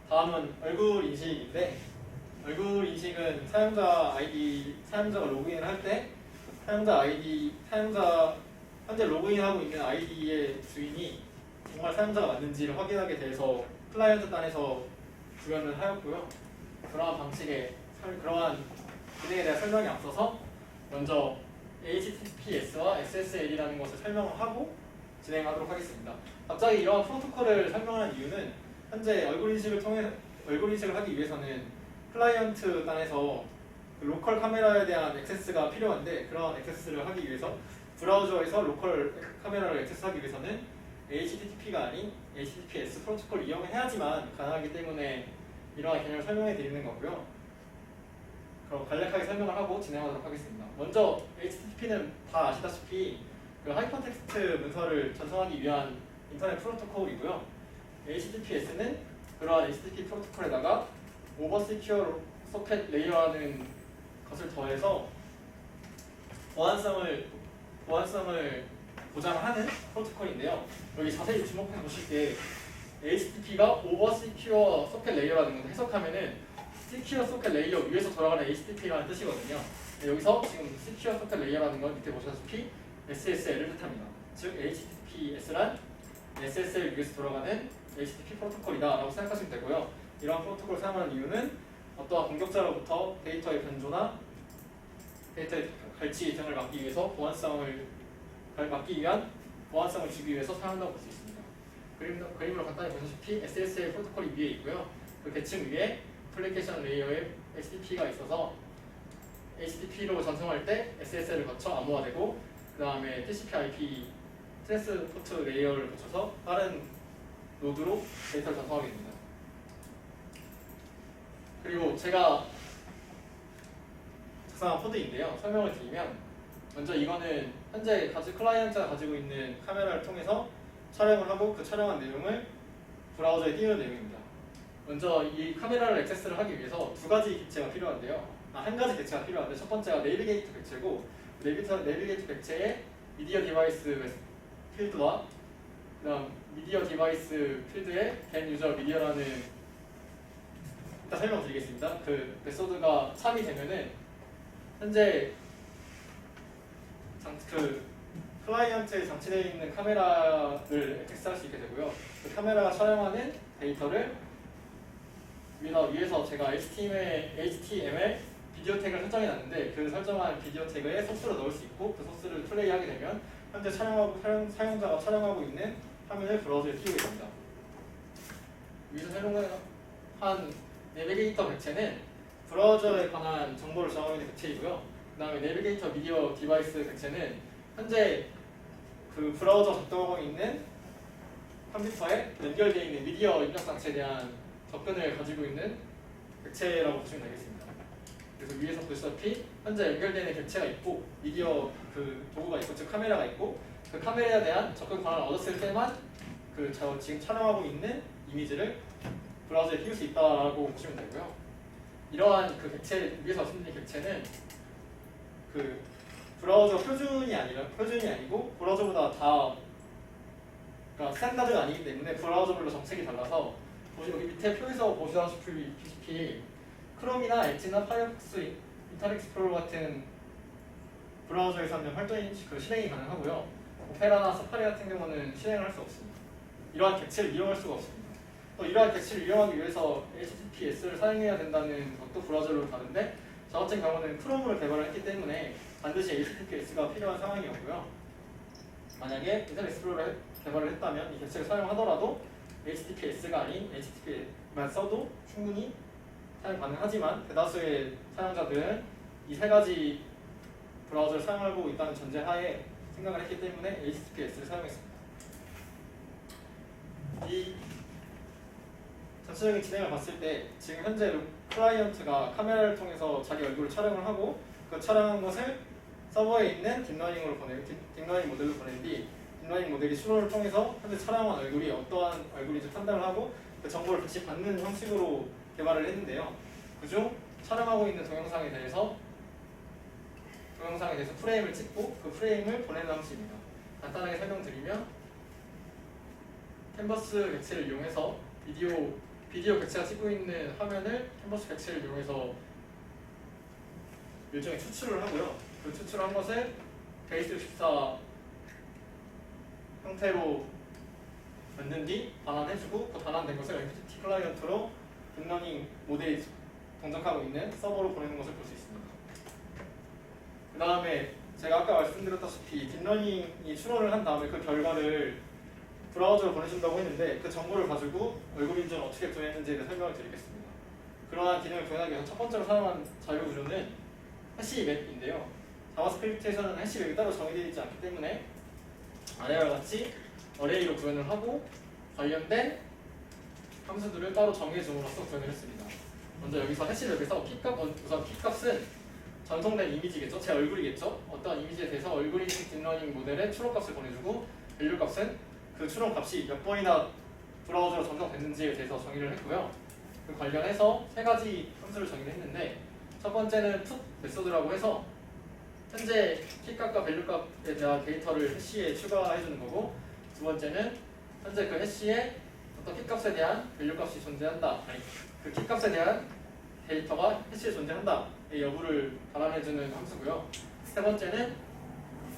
다음은 얼굴 인식인데 얼굴 인식은 사용자가 로그인을 할 때 현재 로그인하고 있는 아이디의 주인이 정말 사용자가 맞는지를 확인하게 돼서 클라이언트 단에서 구현을 하였고요. 그러한 기능에 대한 설명에 앞서서 먼저 HTTPS와 SSL이라는 것을 설명을 하고 진행하도록 하겠습니다. 갑자기 이러한 프로토콜을 설명하는 이유는 현재 얼굴 인식을 하기 위해서는 클라이언트 단에서 그 로컬 카메라에 대한 액세스가 필요한데 그러한 액세스를 하기 위해서 브라우저에서 로컬 카메라를 액세스하기 위해서는 HTTP가 아닌 HTTPS 프로토콜을 이용해야지만 가능하기 때문에 이러한 개념을 설명해 드리는 거고요. 그럼 간략하게 설명을 하고 진행하도록 하겠습니다. 먼저 HTTP는 다 아시다시피 그 하이퍼텍스트 문서를 전송하기 위한 인터넷 프로토콜이고요. HTTPS는 그러한 HTTP 프로토콜에다가 오버 시큐어 소켓 레이어라는 것을 더해서 보안성을 보장하는 프로토콜인데요. 여기 자세히 주목해 보실 때 HTTP가 오버 시큐어 소켓 레이어라는 걸 해석하면은 시큐어 소켓 레이어 위에서 돌아가는 HTTP라는 뜻이거든요. 여기서 지금 시큐어 소켓 레이어라는 건 밑에 보시다시피 SSL을 뜻합니다. 즉 HTTPS란 SSL 위에서 돌아가는 HTTP 프로토콜이다 라고 생각하시면 되고요. 이러한 프로토콜을 사용하는 이유는 어떠한 공격자로부터 데이터의 변조나 데이터의 갈취 등을 막기 위해서 막기 위한 보안성을 주기 위해서 사용한다고 볼 수 있습니다. 그림으로 간단히 보시다시피 SSL 프로토콜이 위에 있고요. 그 계층 위에 애플리케이션 레이어에 HTTP가 있어서 HTTP로 전송할 때 SSL을 거쳐 암호화되고 그 다음에 TCP/IP 트랜스포트 레이어를 거쳐서 다른 노드로 데이터를 전송하게 됩니다. 그리고 제가 작성한 코드인데요. 설명을 드리면 먼저 이거는 현재 클라이언트가 가지고 있는 카메라를 통해서 촬영을 하고 그 촬영한 내용을 브라우저에 띄우는 내용입니다. 먼저 이 카메라를 액세스를 하기 위해서 두 가지 객체가 필요한데요. 한 가지 객체가 필요한데 첫 번째가 내비게이터 객체고 내비게이터 객체에 미디어 디바이스 필드와 그다음 미디어 디바이스 필드에 겐 유저 미디어라는 일단 설명드리겠습니다. 그 메소드가 참이 되면은 현재 그 클라이언트에 장치되어 있는 카메라를 액세스할 수 있게 되고요. 그 카메라가 촬영하는 데이터를 위에서 제가 HTML 비디오 태그를 설정해 놨는데 그 설정한 비디오 태그에 소스를 넣을 수 있고 그 소스를 플레이하게 되면 현재 사용자가 촬영하고 있는 화면을 브라우저에 띄우게 됩니다. 위에서 설명한 내비게이터 객체는 브라우저에 관한 정보를 저장하고 있는 객체이고요. 그 다음에 내비게이터 미디어 디바이스 객체는 현재 그 브라우저 작동하고 있는 컴퓨터에 연결되어 있는 미디어 입력 장치에 대한 접근을 가지고 있는 객체라고 보시면 되겠습니다. 그래서 위에서 보시다시피 현재 연결되는 객체가 있고 미디어 그 도구가 있고 즉 카메라가 있고 그 카메라에 대한 접근 권한을 얻었을 때만 그 지금 촬영하고 있는 이미지를 브라우저에 띄울 수 있다고 보시면 되고요. 이러한 그 객체 위에서 말씀드린 객체는 그 브라우저 표준이 아니고 브라우저보다 다 그러니까 스탠다드가 아니기 때문에 브라우저별로 정책이 달라서 여기 밑에 표에서 보시다시피 크롬이나 엣지나 파이어폭스, 인터넷 익스플로러 같은 브라우저에서 하는 활동이 실행이 가능하고요. 오페라나 사파리 같은 경우는 실행을 할 수 없습니다. 이러한 객체를 이용할 수가 없습니다. 또 이러한 객체를 이용하기 위해서 HTTPS를 사용해야 된다는 것도 브라우저로 다른데 저 같은 경우는 크롬으로 개발을 했기 때문에 반드시 HTTPS가 필요한 상황이었고요. 만약에 인터넷 익스플로러를 개발을 했다면 이 객체를 사용하더라도 HTTPS가 아닌 HTTP만 써도 충분히 사용 가능하지만 대다수의 사용자들은 이 세 가지 브라우저를 사용하고 있다는 전제하에 생각을 했기 때문에 HTTPS를 사용했습니다. 이 전체적인 진행을 봤을 때 지금 현재 클라이언트가 카메라를 통해서 자기 얼굴을 촬영을 하고 그 촬영한 것을 서버에 있는 딥러닝 모델로 보낸 뒤 딥러닝 모델이 추론을 통해서 현재 촬영한 얼굴이 어떠한 얼굴인지 판단을 하고 그 정보를 다시 받는 형식으로 개발을 했는데요. 그중 촬영하고 있는 동영상에 대해서 프레임을 찍고 그 프레임을 보내는 방식입니다. 간단하게 설명드리면 캔버스 객체를 이용해서 비디오 객체가 찍고 있는 화면을 캔버스 객체를 이용해서 일종의 추출을 하고요. 그 추출한 것을 베이스64 형태로 만든 뒤 반환해주고 그 반환된 것을 MQTT 클라이언트로 딥러닝 모델이 동작하고 있는 서버로 보내는 것을 볼 수 있습니다. 그 다음에 제가 아까 말씀드렸다시피 딥러닝이 추론을 한 다음에 그 결과를 브라우저로 보내준다고 했는데 그 정보를 가지고 얼굴 인증을 어떻게 구현했는지에 대해 설명을 드리겠습니다. 그러한 기능을 구현하기 위해서 첫 번째로 사용한 자료 구조는 해시맵인데요. 자바스크립트에서는 해시맵이 따로 정의되어 있지 않기 때문에 아래와 같이 어레이로 구현을 하고 관련된 함수들을 따로 정해줌으로써 구현을 했습니다. 먼저 여기서 해시맵에서 우선 P값은 전송된 이미지겠죠? 제 얼굴이겠죠? 어떤 이미지에 대해서 얼굴 인식 딥러닝 모델에 추론값을 보내주고 밸류 값은 그 추론값이 몇 번이나 브라우저로 전송됐는지에 대해서 정의를 했고요. 그 관련해서 세 가지 함수를 정의를 했는데 첫 번째는 put 메소드라고 해서 현재 키값과 밸류값에 대한 데이터를 해시에 추가해주는 거고 두 번째는 현재 그 해시에 어떤 키값에 대한 밸류값이 존재한다. 그 키값에 대한 데이터가 해시에 존재한다. 의 여부를 반환해주는 함수고요. 세 번째는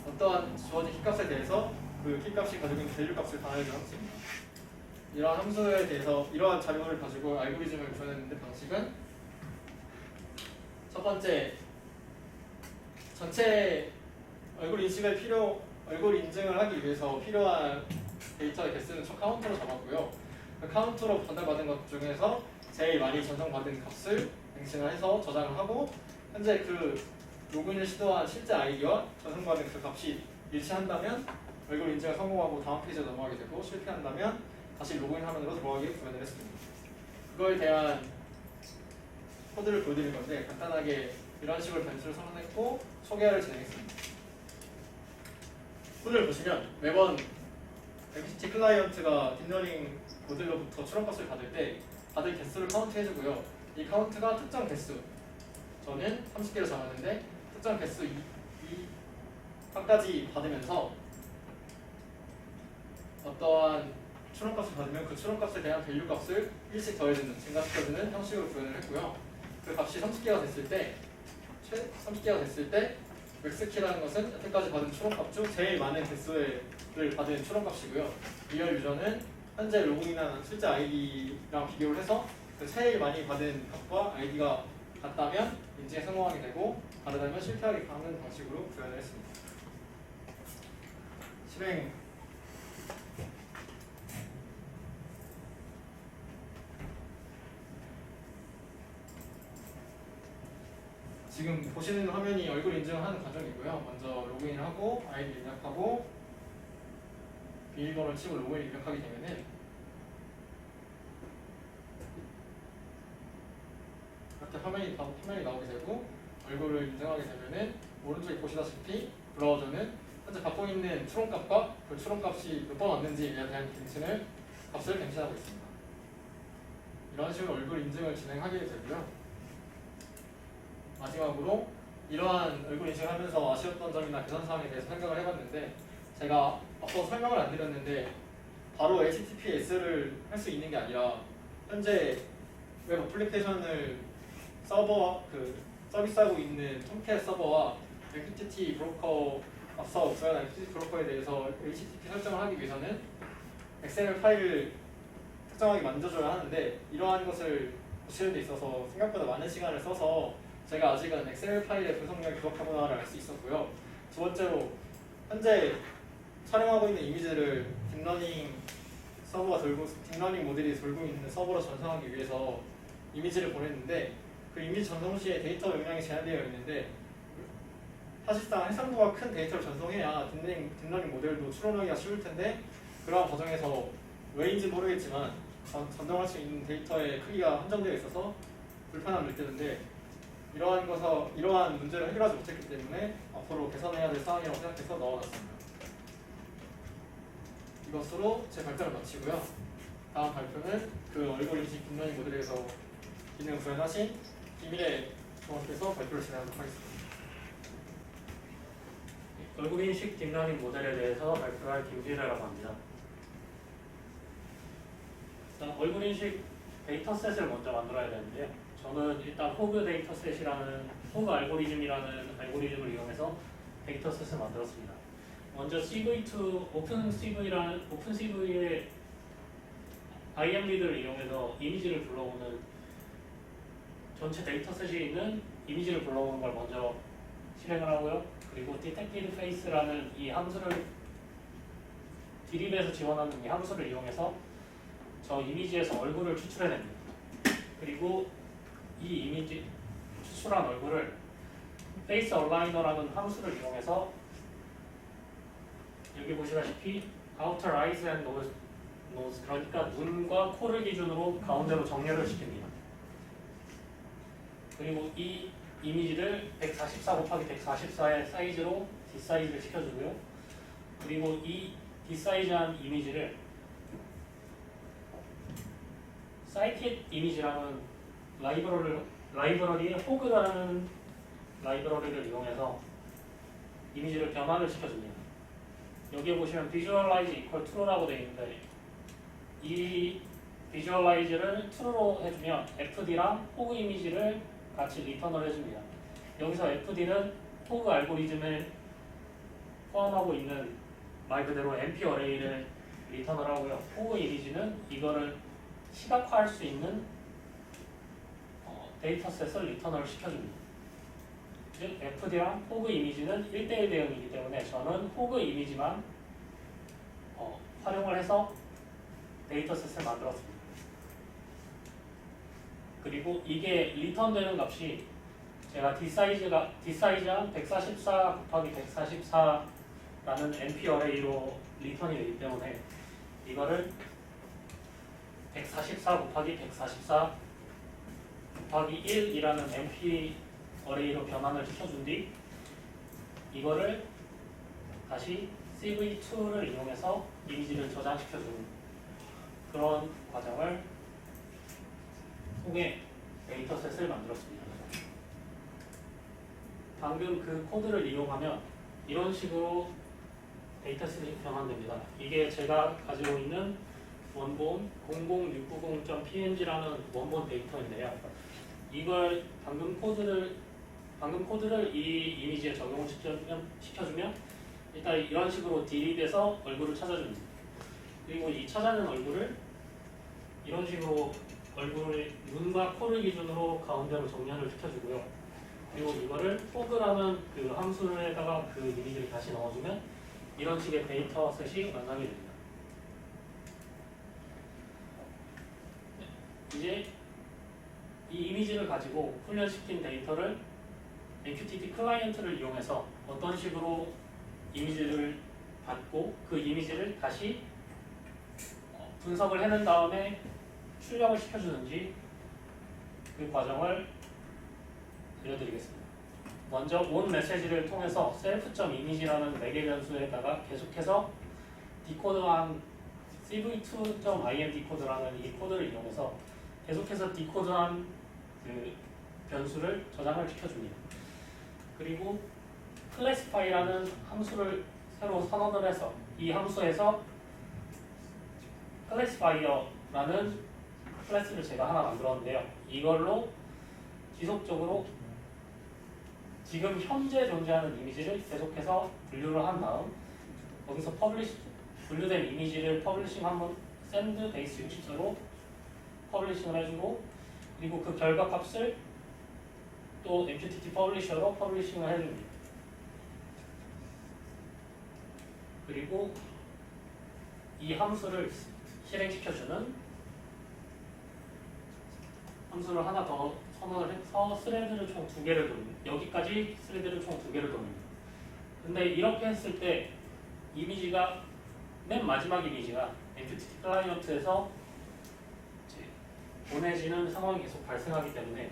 어떠한 주어진 키값에 대해서 그 키값이 가지고 있는 밸류값을 반환해주는 함수입니다. 이러한 함수에 대해서 이러한 자료를 가지고 알고리즘을 구현했는데 방식은 첫 번째 전체 얼굴 인증을 하기 위해서 필요한 데이터의 개수는 총 카운터로 잡았고요. 그 카운터로 전달받은 것 중에서 제일 많이 전송받은 값을 맹신을 해서 저장을 하고 현재 그 로그인을 시도한 실제 아이디와 전송받은 그 값이 일치한다면 얼굴 인증을 성공하고 다음 페이지로 넘어가게 되고 실패한다면 다시 로그인 화면으로 돌아가게 구현을 했습니다. 그거에 대한 코드를 보여드릴 건데 간단하게 이런 식으로 변수를 선언했고 소개를 진행했습니다. 코드를 보시면 매번 MCT 클라이언트가 딥러닝 모델로부터 출력값을 받을 때 받을 개수를 카운트해주고요. 이 카운트가 특정 개수, 저는 30개를 정하는데 특정 개수 2까지 받으면서 어떠한 출력값을 받으면 그 출력값에 대한 밸류 값을 1씩 더해주는, 증가시켜주는 형식으로 구현을 했고요. 그 값이 30개가 됐을 때, 30개가 됐을 때 맥스키라는 것은 여태까지 받은 출력값 중 제일 많은 개수를 받은 출력값이고요. 리얼 유저는 현재 로그인한 실제 아이디랑 비교를 해서 그 제일 많이 받은 값과 아이디가 같다면 인증에 성공하게 되고 다르다면 실패하게 가는 방식으로 구현을 했습니다. 실행. 지금 보시는 화면이 얼굴 인증을 하는 과정이고요. 먼저 로그인을 하고 아이디 입력하고 비밀번호를 치고 로그인 입력하게 되면은 이렇게 화면이 나오게 되고 얼굴을 인증하게 되면은 오른쪽에 보시다시피 브라우저는 현재 받고 있는 추론값과 그 추론값이 몇 번 왔는지에 대한 값을 갱신하고 있습니다. 이런 식으로 얼굴 인증을 진행하게 되고요. 마지막으로 이러한 얼굴 인식을 하면서 아쉬웠던 점이나 개선 사항에 대해서 생각을 해봤는데 제가 앞서 설명을 안 드렸는데 바로 HTTPS를 할 수 있는 게 아니라 현재 웹 어플리케이션을 서비스하고 있는 톰캣 서버와 MQTT 브로커 앞서 구현한 MQTT 브로커에 대해서 HTTP 설정을 하기 위해서는 XML 파일을 특정하게 만들어줘야 하는데 이러한 것을 고치는 데 있어서 생각보다 많은 시간을 써서 제가 아직은 엑셀 파일의 분석력이 부족하구나를 알 수 있었고요. 두 번째로 현재 촬영하고 있는 이미지를 딥러닝 모델이 돌고 있는 서버로 전송하기 위해서 이미지를 보냈는데 그 이미지 전송 시에 데이터 용량이 제한되어 있는데 사실상 해상도가 큰 데이터를 전송해야 딥러닝 모델도 추론하기가 쉬울 텐데 그러한 과정에서 왜인지 모르겠지만 전송할 수 있는 데이터의 크기가 한정되어 있어서 불편함을 느꼈는데 이러한 문제를 해결하지 못했기 때문에 앞으로 개선해야 될 사항이라고 생각해서 넣어놨습니다. 이것으로 제 발표를 마치고요. 다음 발표는 그 얼굴 인식 딥러닝 모델에서 기능 구현하신 김일혜 종합께서 발표를 진행하도록 하겠습니다. 얼굴 인식 딥러닝 모델에 대해서 발표할 김지래라고 합니다. 일단 얼굴 인식 데이터셋을 먼저 만들어야 되는데요. 저는 일단 호그 데이터셋이라는 호그 알고리즘이라는 알고리즘을 이용해서 데이터셋을 만들었습니다. 먼저 CV2 오픈CV의 IM리드를 이용해서 이미지를 불러오는 전체 데이터셋이 있는 이미지를 불러오는 걸 먼저 실행을 하고요. 그리고 detected face라는 이 함수를 디립에서 지원하는 이 함수를 이용해서 저 이미지에서 얼굴을 추출해냅니다. 그리고 이 이미지 추출한 얼굴을 페이스 얼라이너라는 함수를 이용해서 여기 보시다시피 outer eyes and nose 그러니까 눈과 코를 기준으로 가운데로 정렬을 시킵니다. 그리고 이 이미지를 144 곱하기 144의 사이즈로 디사이즈를 시켜주고요. 그리고 이 디사이즈한 이미지를 사이킷 이미지라는 라이브러리의 호그라는 라이브러리를 이용해서 이미지를 변환을 시켜줍니다. 여기에 보시면 visualize equal true라고 되어 있는데 이 visualize를 true로 해주면 fd랑 호그 이미지를 같이 리턴을 해줍니다. 여기서 fd는 호그 알고리즘을 포함하고 있는 말 그대로 MP 어레이를 리턴을 하고요. 호그 이미지는 이거를 시각화할 수 있는 데이터셋을 리턴을 시켜줍니다. 즉 fd랑 호그 이미지는 1:1 대응이기 때문에 저는 호그 이미지만 활용을 해서 데이터셋을 만들었습니다. 그리고 이게 리턴되는 값이 제가 디사이즈한 144 곱하기 144라는 NP 어레이로 리턴이 되기 때문에 이거를 144 곱하기 144 곱하기 1이라는 NP 어레이로 변환을 시켜준 뒤 이거를 다시 CV2를 이용해서 이미지를 저장시켜주는 그런 과정을 통해 데이터셋을 만들었습니다. 방금 그 코드를 이용하면 이런 식으로 데이터셋이 변환됩니다. 이게 제가 가지고 있는 원본 00690.png라는 원본 데이터인데요. 이걸 방금 코드를 이 이미지에 적용을 시켜주면 일단 이런 식으로 딜릿해서 얼굴을 찾아줍니다. 그리고 이 찾아낸 얼굴을 이런 식으로 얼굴의 눈과 코를 기준으로 가운데로 정렬을 시켜주고요. 그리고 이거를 포그라는 그 함수에다가 그 이미지를 다시 넣어주면 이런 식의 데이터셋이 완성이 됩니다. 이제 이 이미지를 가지고 훈련시킨 데이터를 MQTT 클라이언트를 이용해서 어떤 식으로 이미지를 받고 그 이미지를 다시 분석을 해낸 다음에 출력을 시켜주는지 그 과정을 알려드리겠습니다. 먼저 on 메시지를 통해서 self.image라는 매개 변수에다가 계속해서 디코드한 cv2.im 디코드라는 이 코드를 이용해서 계속해서 디코드한 그 변수를 저장을 시켜줍니다. 그리고 classify라는 함수를 새로 선언을 해서 이 함수에서 classifier라는 클래스를 제가 하나 만들었는데요. 이걸로 지속적으로 지금 현재 존재하는 이미지를 계속해서 분류를 한 다음 거기서 분류된 이미지를 퍼블리싱 한번 send base 64로 퍼블리싱을 해주고 그리고 그 결과 값을 또 MQTT 퍼블리셔로 퍼블리싱을 해줍니다. 그리고 이 함수를 실행시켜주는 함수를 하나 더 선언을 해서 스레드를 총 2개를 돌립니다. 여기까지 스레드를 총 2개를 돌립니다. 근데 이렇게 했을 때 이미지가 맨 마지막 이미지가 MQTT 클라이언트에서 보내지는 상황이 계속 발생하기 때문에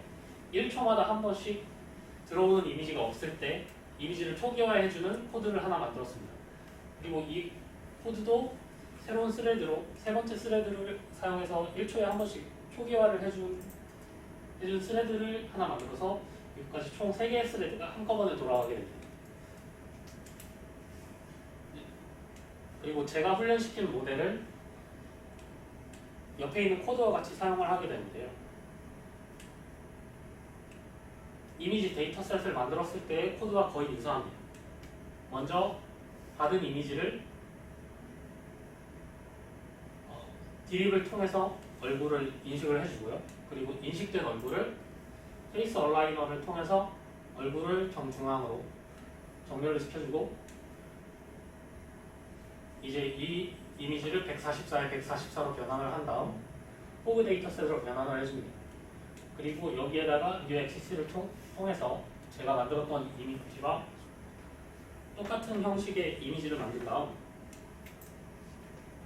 1초마다 한 번씩 들어오는 이미지가 없을 때 이미지를 초기화해주는 코드를 하나 만들었습니다. 그리고 이 코드도 새로운 스레드로 세 번째 스레드를 사용해서 1초에 한 번씩 초기화를 해준 스레드를 하나 만들어서 여기까지 총 3개의 스레드가 한꺼번에 돌아가게 됩니다. 그리고 제가 훈련시킨 모델을 옆에 있는 코드와 같이 사용을 하게 되는데요. 이미지 데이터셋을 만들었을 때의 코드와 거의 유사합니다. 먼저 받은 이미지를 드립을 통해서 얼굴을 인식을 해주고요. 그리고 인식된 얼굴을 페이스 얼라이너를 통해서 얼굴을 정중앙으로 정렬을 시켜주고 이제 이 이미지를 144에 144로 변환을 한 다음 포그 데이터셋으로 변환을 해줍니다. 그리고 여기에다가 new access를 통해서 제가 만들었던 이미지와 똑같은 형식의 이미지를 만든 다음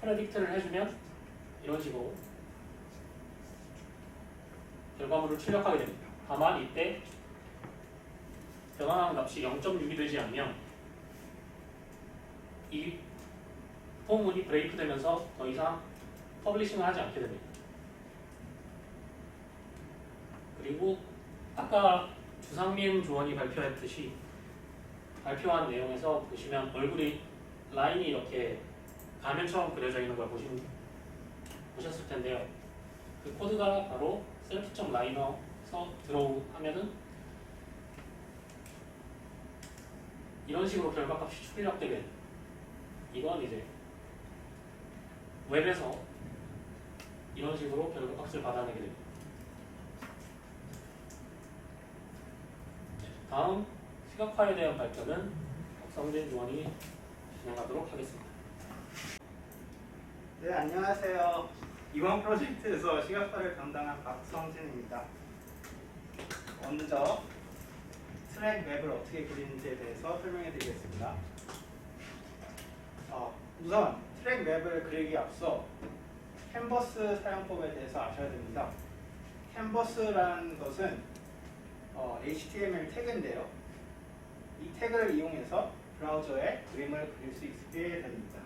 프레딕트를 해주면 이런 식으로 결과물을 출력하게 됩니다. 다만 이때 변환하는 값이 0.6이 되지 않으면 이 포문이 브레이크 되면서 더 이상 퍼블리싱을 하지 않게 됩니다. 그리고 아까 주상민 조원이 발표했듯이 발표한 내용에서 보시면 얼굴이 라인이 이렇게 가면처럼 그려져 있는 걸 보셨을 텐데요. 그 코드가 바로 self.liner에서 들어오면은 이런 식으로 결과값이 출력되게 됩니다. 이건 이제 웹에서 이런 식으로 결과값을 받아내게 됩니다. 다음 시각화에 대한 발표는 박성진 조원이 진행하도록 하겠습니다. 네, 안녕하세요. 이번 프로젝트에서 시각화를 담당한 박성진입니다. 먼저 트랙 맵을 어떻게 그리는지에 대해서 설명해 드리겠습니다. 우선 트랙 맵을 그리기 앞서 캔버스 사용법에 대해서 아셔야 됩니다. 캔버스라는 것은 HTML 태그인데요. 이 태그를 이용해서 브라우저에 그림을 그릴 수 있게 됩니다.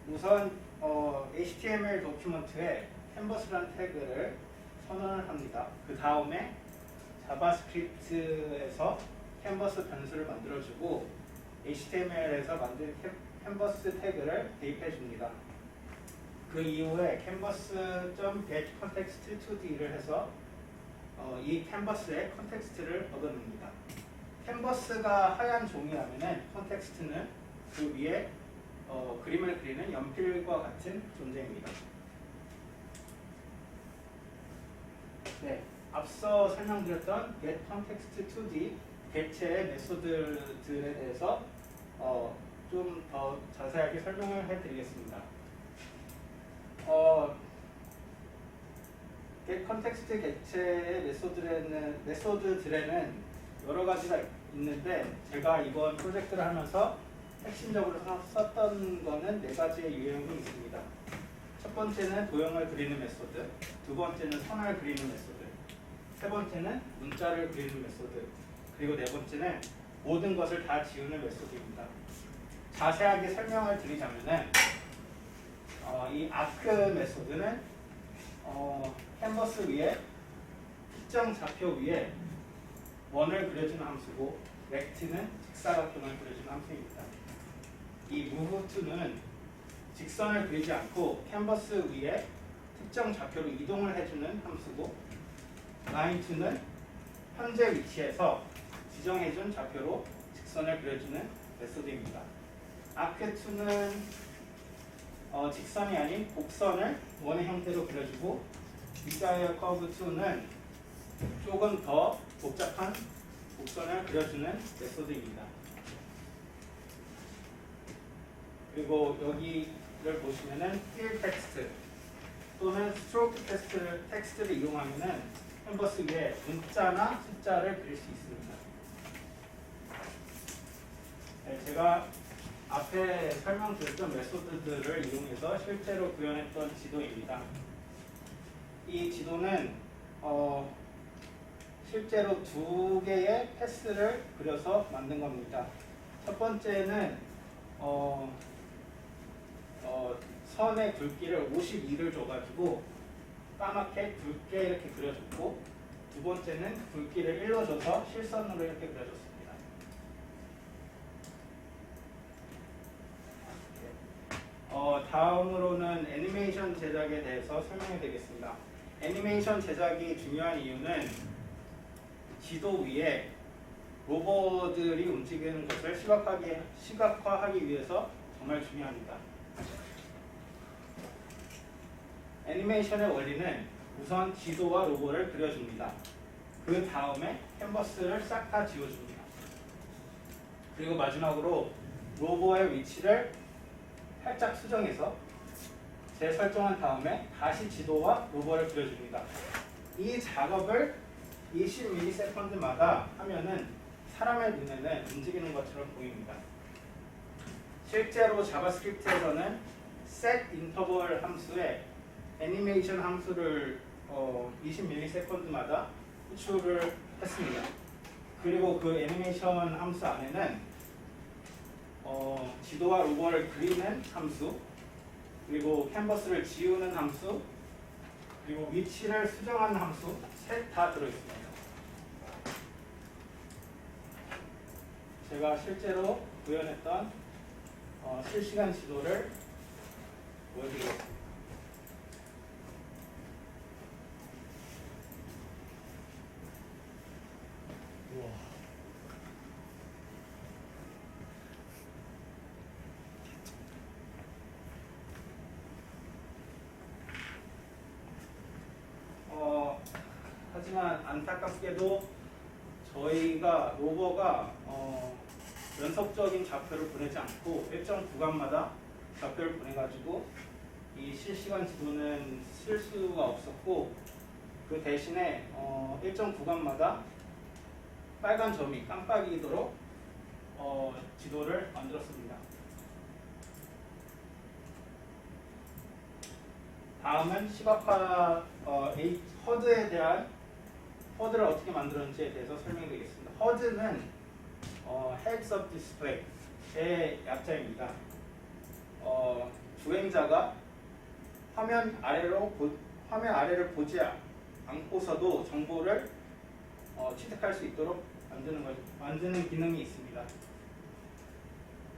우선 HTML 도큐먼트에 캔버스라는 태그를 선언을 합니다. 그 다음에 자바스크립트에서 캔버스 변수를 만들어주고 HTML에서 만든 캔버스 태그를 대입해 줍니다. 그 이후에 canvas.getContextToD를 해서 이 캔버스의 컨텍스트를 얻어냅니다. 캔버스가 하얀 종이라면 컨텍스트는 그 위에 그림을 그리는 연필과 같은 존재입니다. 네, 앞서 설명드렸던 getContextToD 객체의 메소드들에 대해서 좀 더 자세하게 설명을 해드리겠습니다. getContext 객체의 메소드들에는 여러 가지가 있는데 제가 이번 프로젝트를 하면서 핵심적으로 썼던 거는 4가지의 유형이 있습니다. 첫 번째는 도형을 그리는 메소드, 두 번째는 선을 그리는 메소드, 세 번째는 문자를 그리는 메소드, 그리고 네 번째는 모든 것을 다 지우는 메소드입니다. 자세하게 설명을 드리자면은 이 아크 메소드는 캔버스 위에 특정 좌표 위에 원을 그려주는 함수고 렉트는 직사각형을 그려주는 함수입니다. 이 move2는 직선을 그리지 않고 캔버스 위에 특정 좌표로 이동을 해주는 함수고 line2는 현재 위치에서 지정해준 좌표로 직선을 그려주는 메소드입니다. arc2는 직선이 아닌 곡선을 원의 형태로 그려주고 desire curve2는 조금 더 복잡한 곡선을 그려주는 메소드입니다. 그리고 여기를 보시면은 fill text 또는 stroke 텍스트를 이용하면은 캔버스 위에 문자나 숫자를 그릴 수 있습니다. 네, 제가 앞에 설명드렸던 메소드들을 이용해서 실제로 구현했던 지도입니다. 이 지도는 실제로 2개의 패스를 그려서 만든 겁니다. 첫 번째는 선의 굵기를 52를 줘가지고 까맣게 굵게 이렇게 그려줬고, 두 번째는 굵기를 1로 줘서 실선으로 이렇게 그려줬습니다. 다음으로는 애니메이션 제작에 대해서 설명해 드리겠습니다. 애니메이션 제작이 중요한 이유는 지도 위에 로봇들이 움직이는 것을 시각화하기 위해서 정말 중요합니다. 애니메이션의 원리는 우선 지도와 로봇을 그려줍니다. 그 다음에 캔버스를 싹 다 지워줍니다. 그리고 마지막으로 로봇의 위치를 살짝 수정해서 재설정한 다음에 다시 지도와 로봇을 그려줍니다. 이 작업을 20ms마다 하면은 사람의 눈에는 움직이는 것처럼 보입니다. 실제로 자바스크립트에서는 setInterval 함수에 애니메이션 함수를 20ms마다 호출을 했습니다. 그리고 그 애니메이션 함수 안에는 지도와 로봇을 그리는 함수, 그리고 캔버스를 지우는 함수, 그리고 위치를 수정하는 함수 셋 다 들어있습니다. 제가 실제로 구현했던 실시간 지도를 보여드리겠습니다. 하지만 안타깝게도 저희가 로버가 연속적인 좌표를 보내지 않고 일정 구간마다 좌표를 보내가지고 이 실시간 지도는 쓸 수가 없었고, 그 대신에 일정 구간마다 빨간 점이 깜빡이도록 지도를 만들었습니다. 다음은 시각화 허드에 대한 허드를 어떻게 만들었는지에 대해서 설명드리겠습니다. 허드는 heads up display의 약자입니다. 주행자가 화면 아래를 보지 않고서도 정보를 취득할 수 있도록 만드는 기능이 있습니다.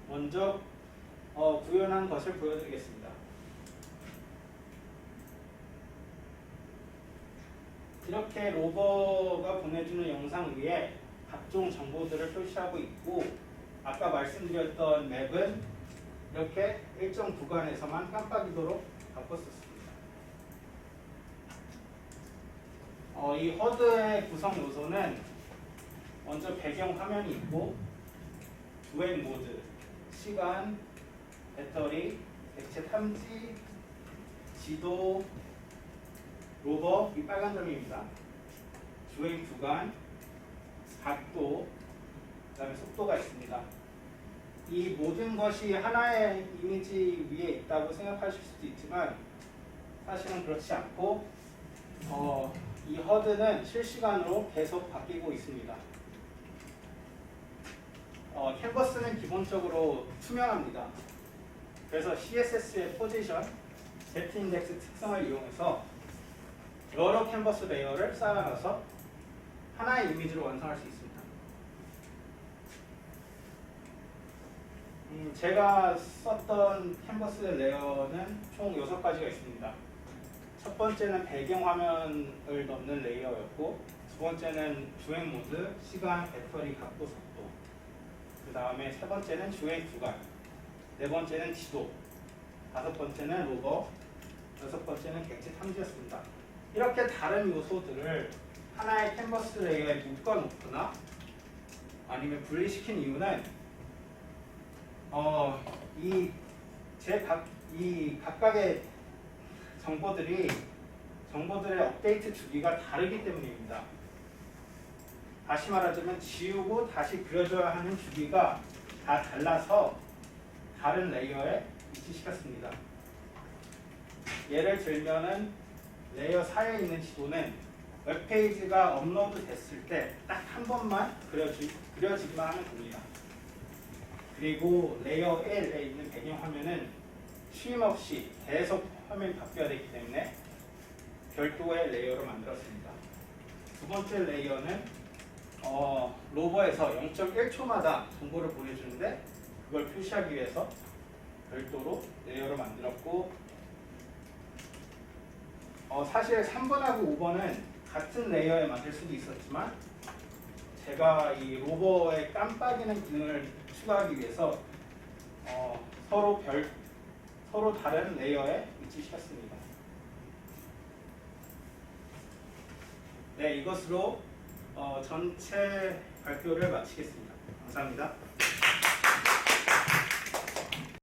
먼저 구현한 것을 보여드리겠습니다. 이렇게 로버가 보내주는 영상 위에 각종 정보들을 표시하고 있고, 아까 말씀드렸던 맵은 이렇게 일정 구간에서만 깜빡이도록 바꿨었습니다. 이 허드의 구성 요소는 먼저 배경 화면이 있고, 주행 모드, 시간, 배터리, 액체 탐지, 지도, 로버, 이 빨간 점입니다. 주행 구간, 각도, 그 다음에 속도가 있습니다. 이 모든 것이 하나의 이미지 위에 있다고 생각하실 수도 있지만 사실은 그렇지 않고 이 허드는 실시간으로 계속 바뀌고 있습니다. 캔버스는 기본적으로 투명합니다. 그래서 CSS의 포지션, Z-인덱스 특성을 이용해서 여러 캔버스 레이어를 쌓아놔서 하나의 이미지로 완성할 수 있습니다. 제가 썼던 캔버스 레이어는 총 6가지가 있습니다. 첫 번째는 배경화면을 넣는 레이어였고, 두 번째는 주행 모드, 시간, 배터리, 각도, 속도, 그 다음에 세 번째는 주행 구간, 네 번째는 지도, 다섯 번째는 로버, 여섯 번째는 객체 탐지였습니다. 이렇게 다른 요소들을 하나의 캔버스 레이어에 묶어놓거나 아니면 분리시킨 이유는 이 각각의 정보들의 업데이트 주기가 다르기 때문입니다. 다시 말하자면 지우고 다시 그려줘야 하는 주기가 다 달라서 다른 레이어에 위치시켰습니다. 예를 들면은 레이어 4에 있는 지도는 웹페이지가 업로드 됐을 때 딱 한 번만 그려지기만 하면 됩니다. 그리고 레이어 1에 있는 배경화면은 쉼 없이 계속 화면이 바뀌어야 되기 때문에 별도의 레이어로 만들었습니다. 두 번째 레이어는 로버에서 0.1초마다 정보를 보내주는데 그걸 표시하기 위해서 별도로 레이어를 만들었고, 사실 3번하고 5번은 같은 레이어에 만들 수도 있었지만 제가 이 로버의 깜빡이는 기능을 추가하기 위해서 서로 다른 레이어에 위치시켰습니다. 네, 이것으로 전체 발표를 마치겠습니다. 감사합니다.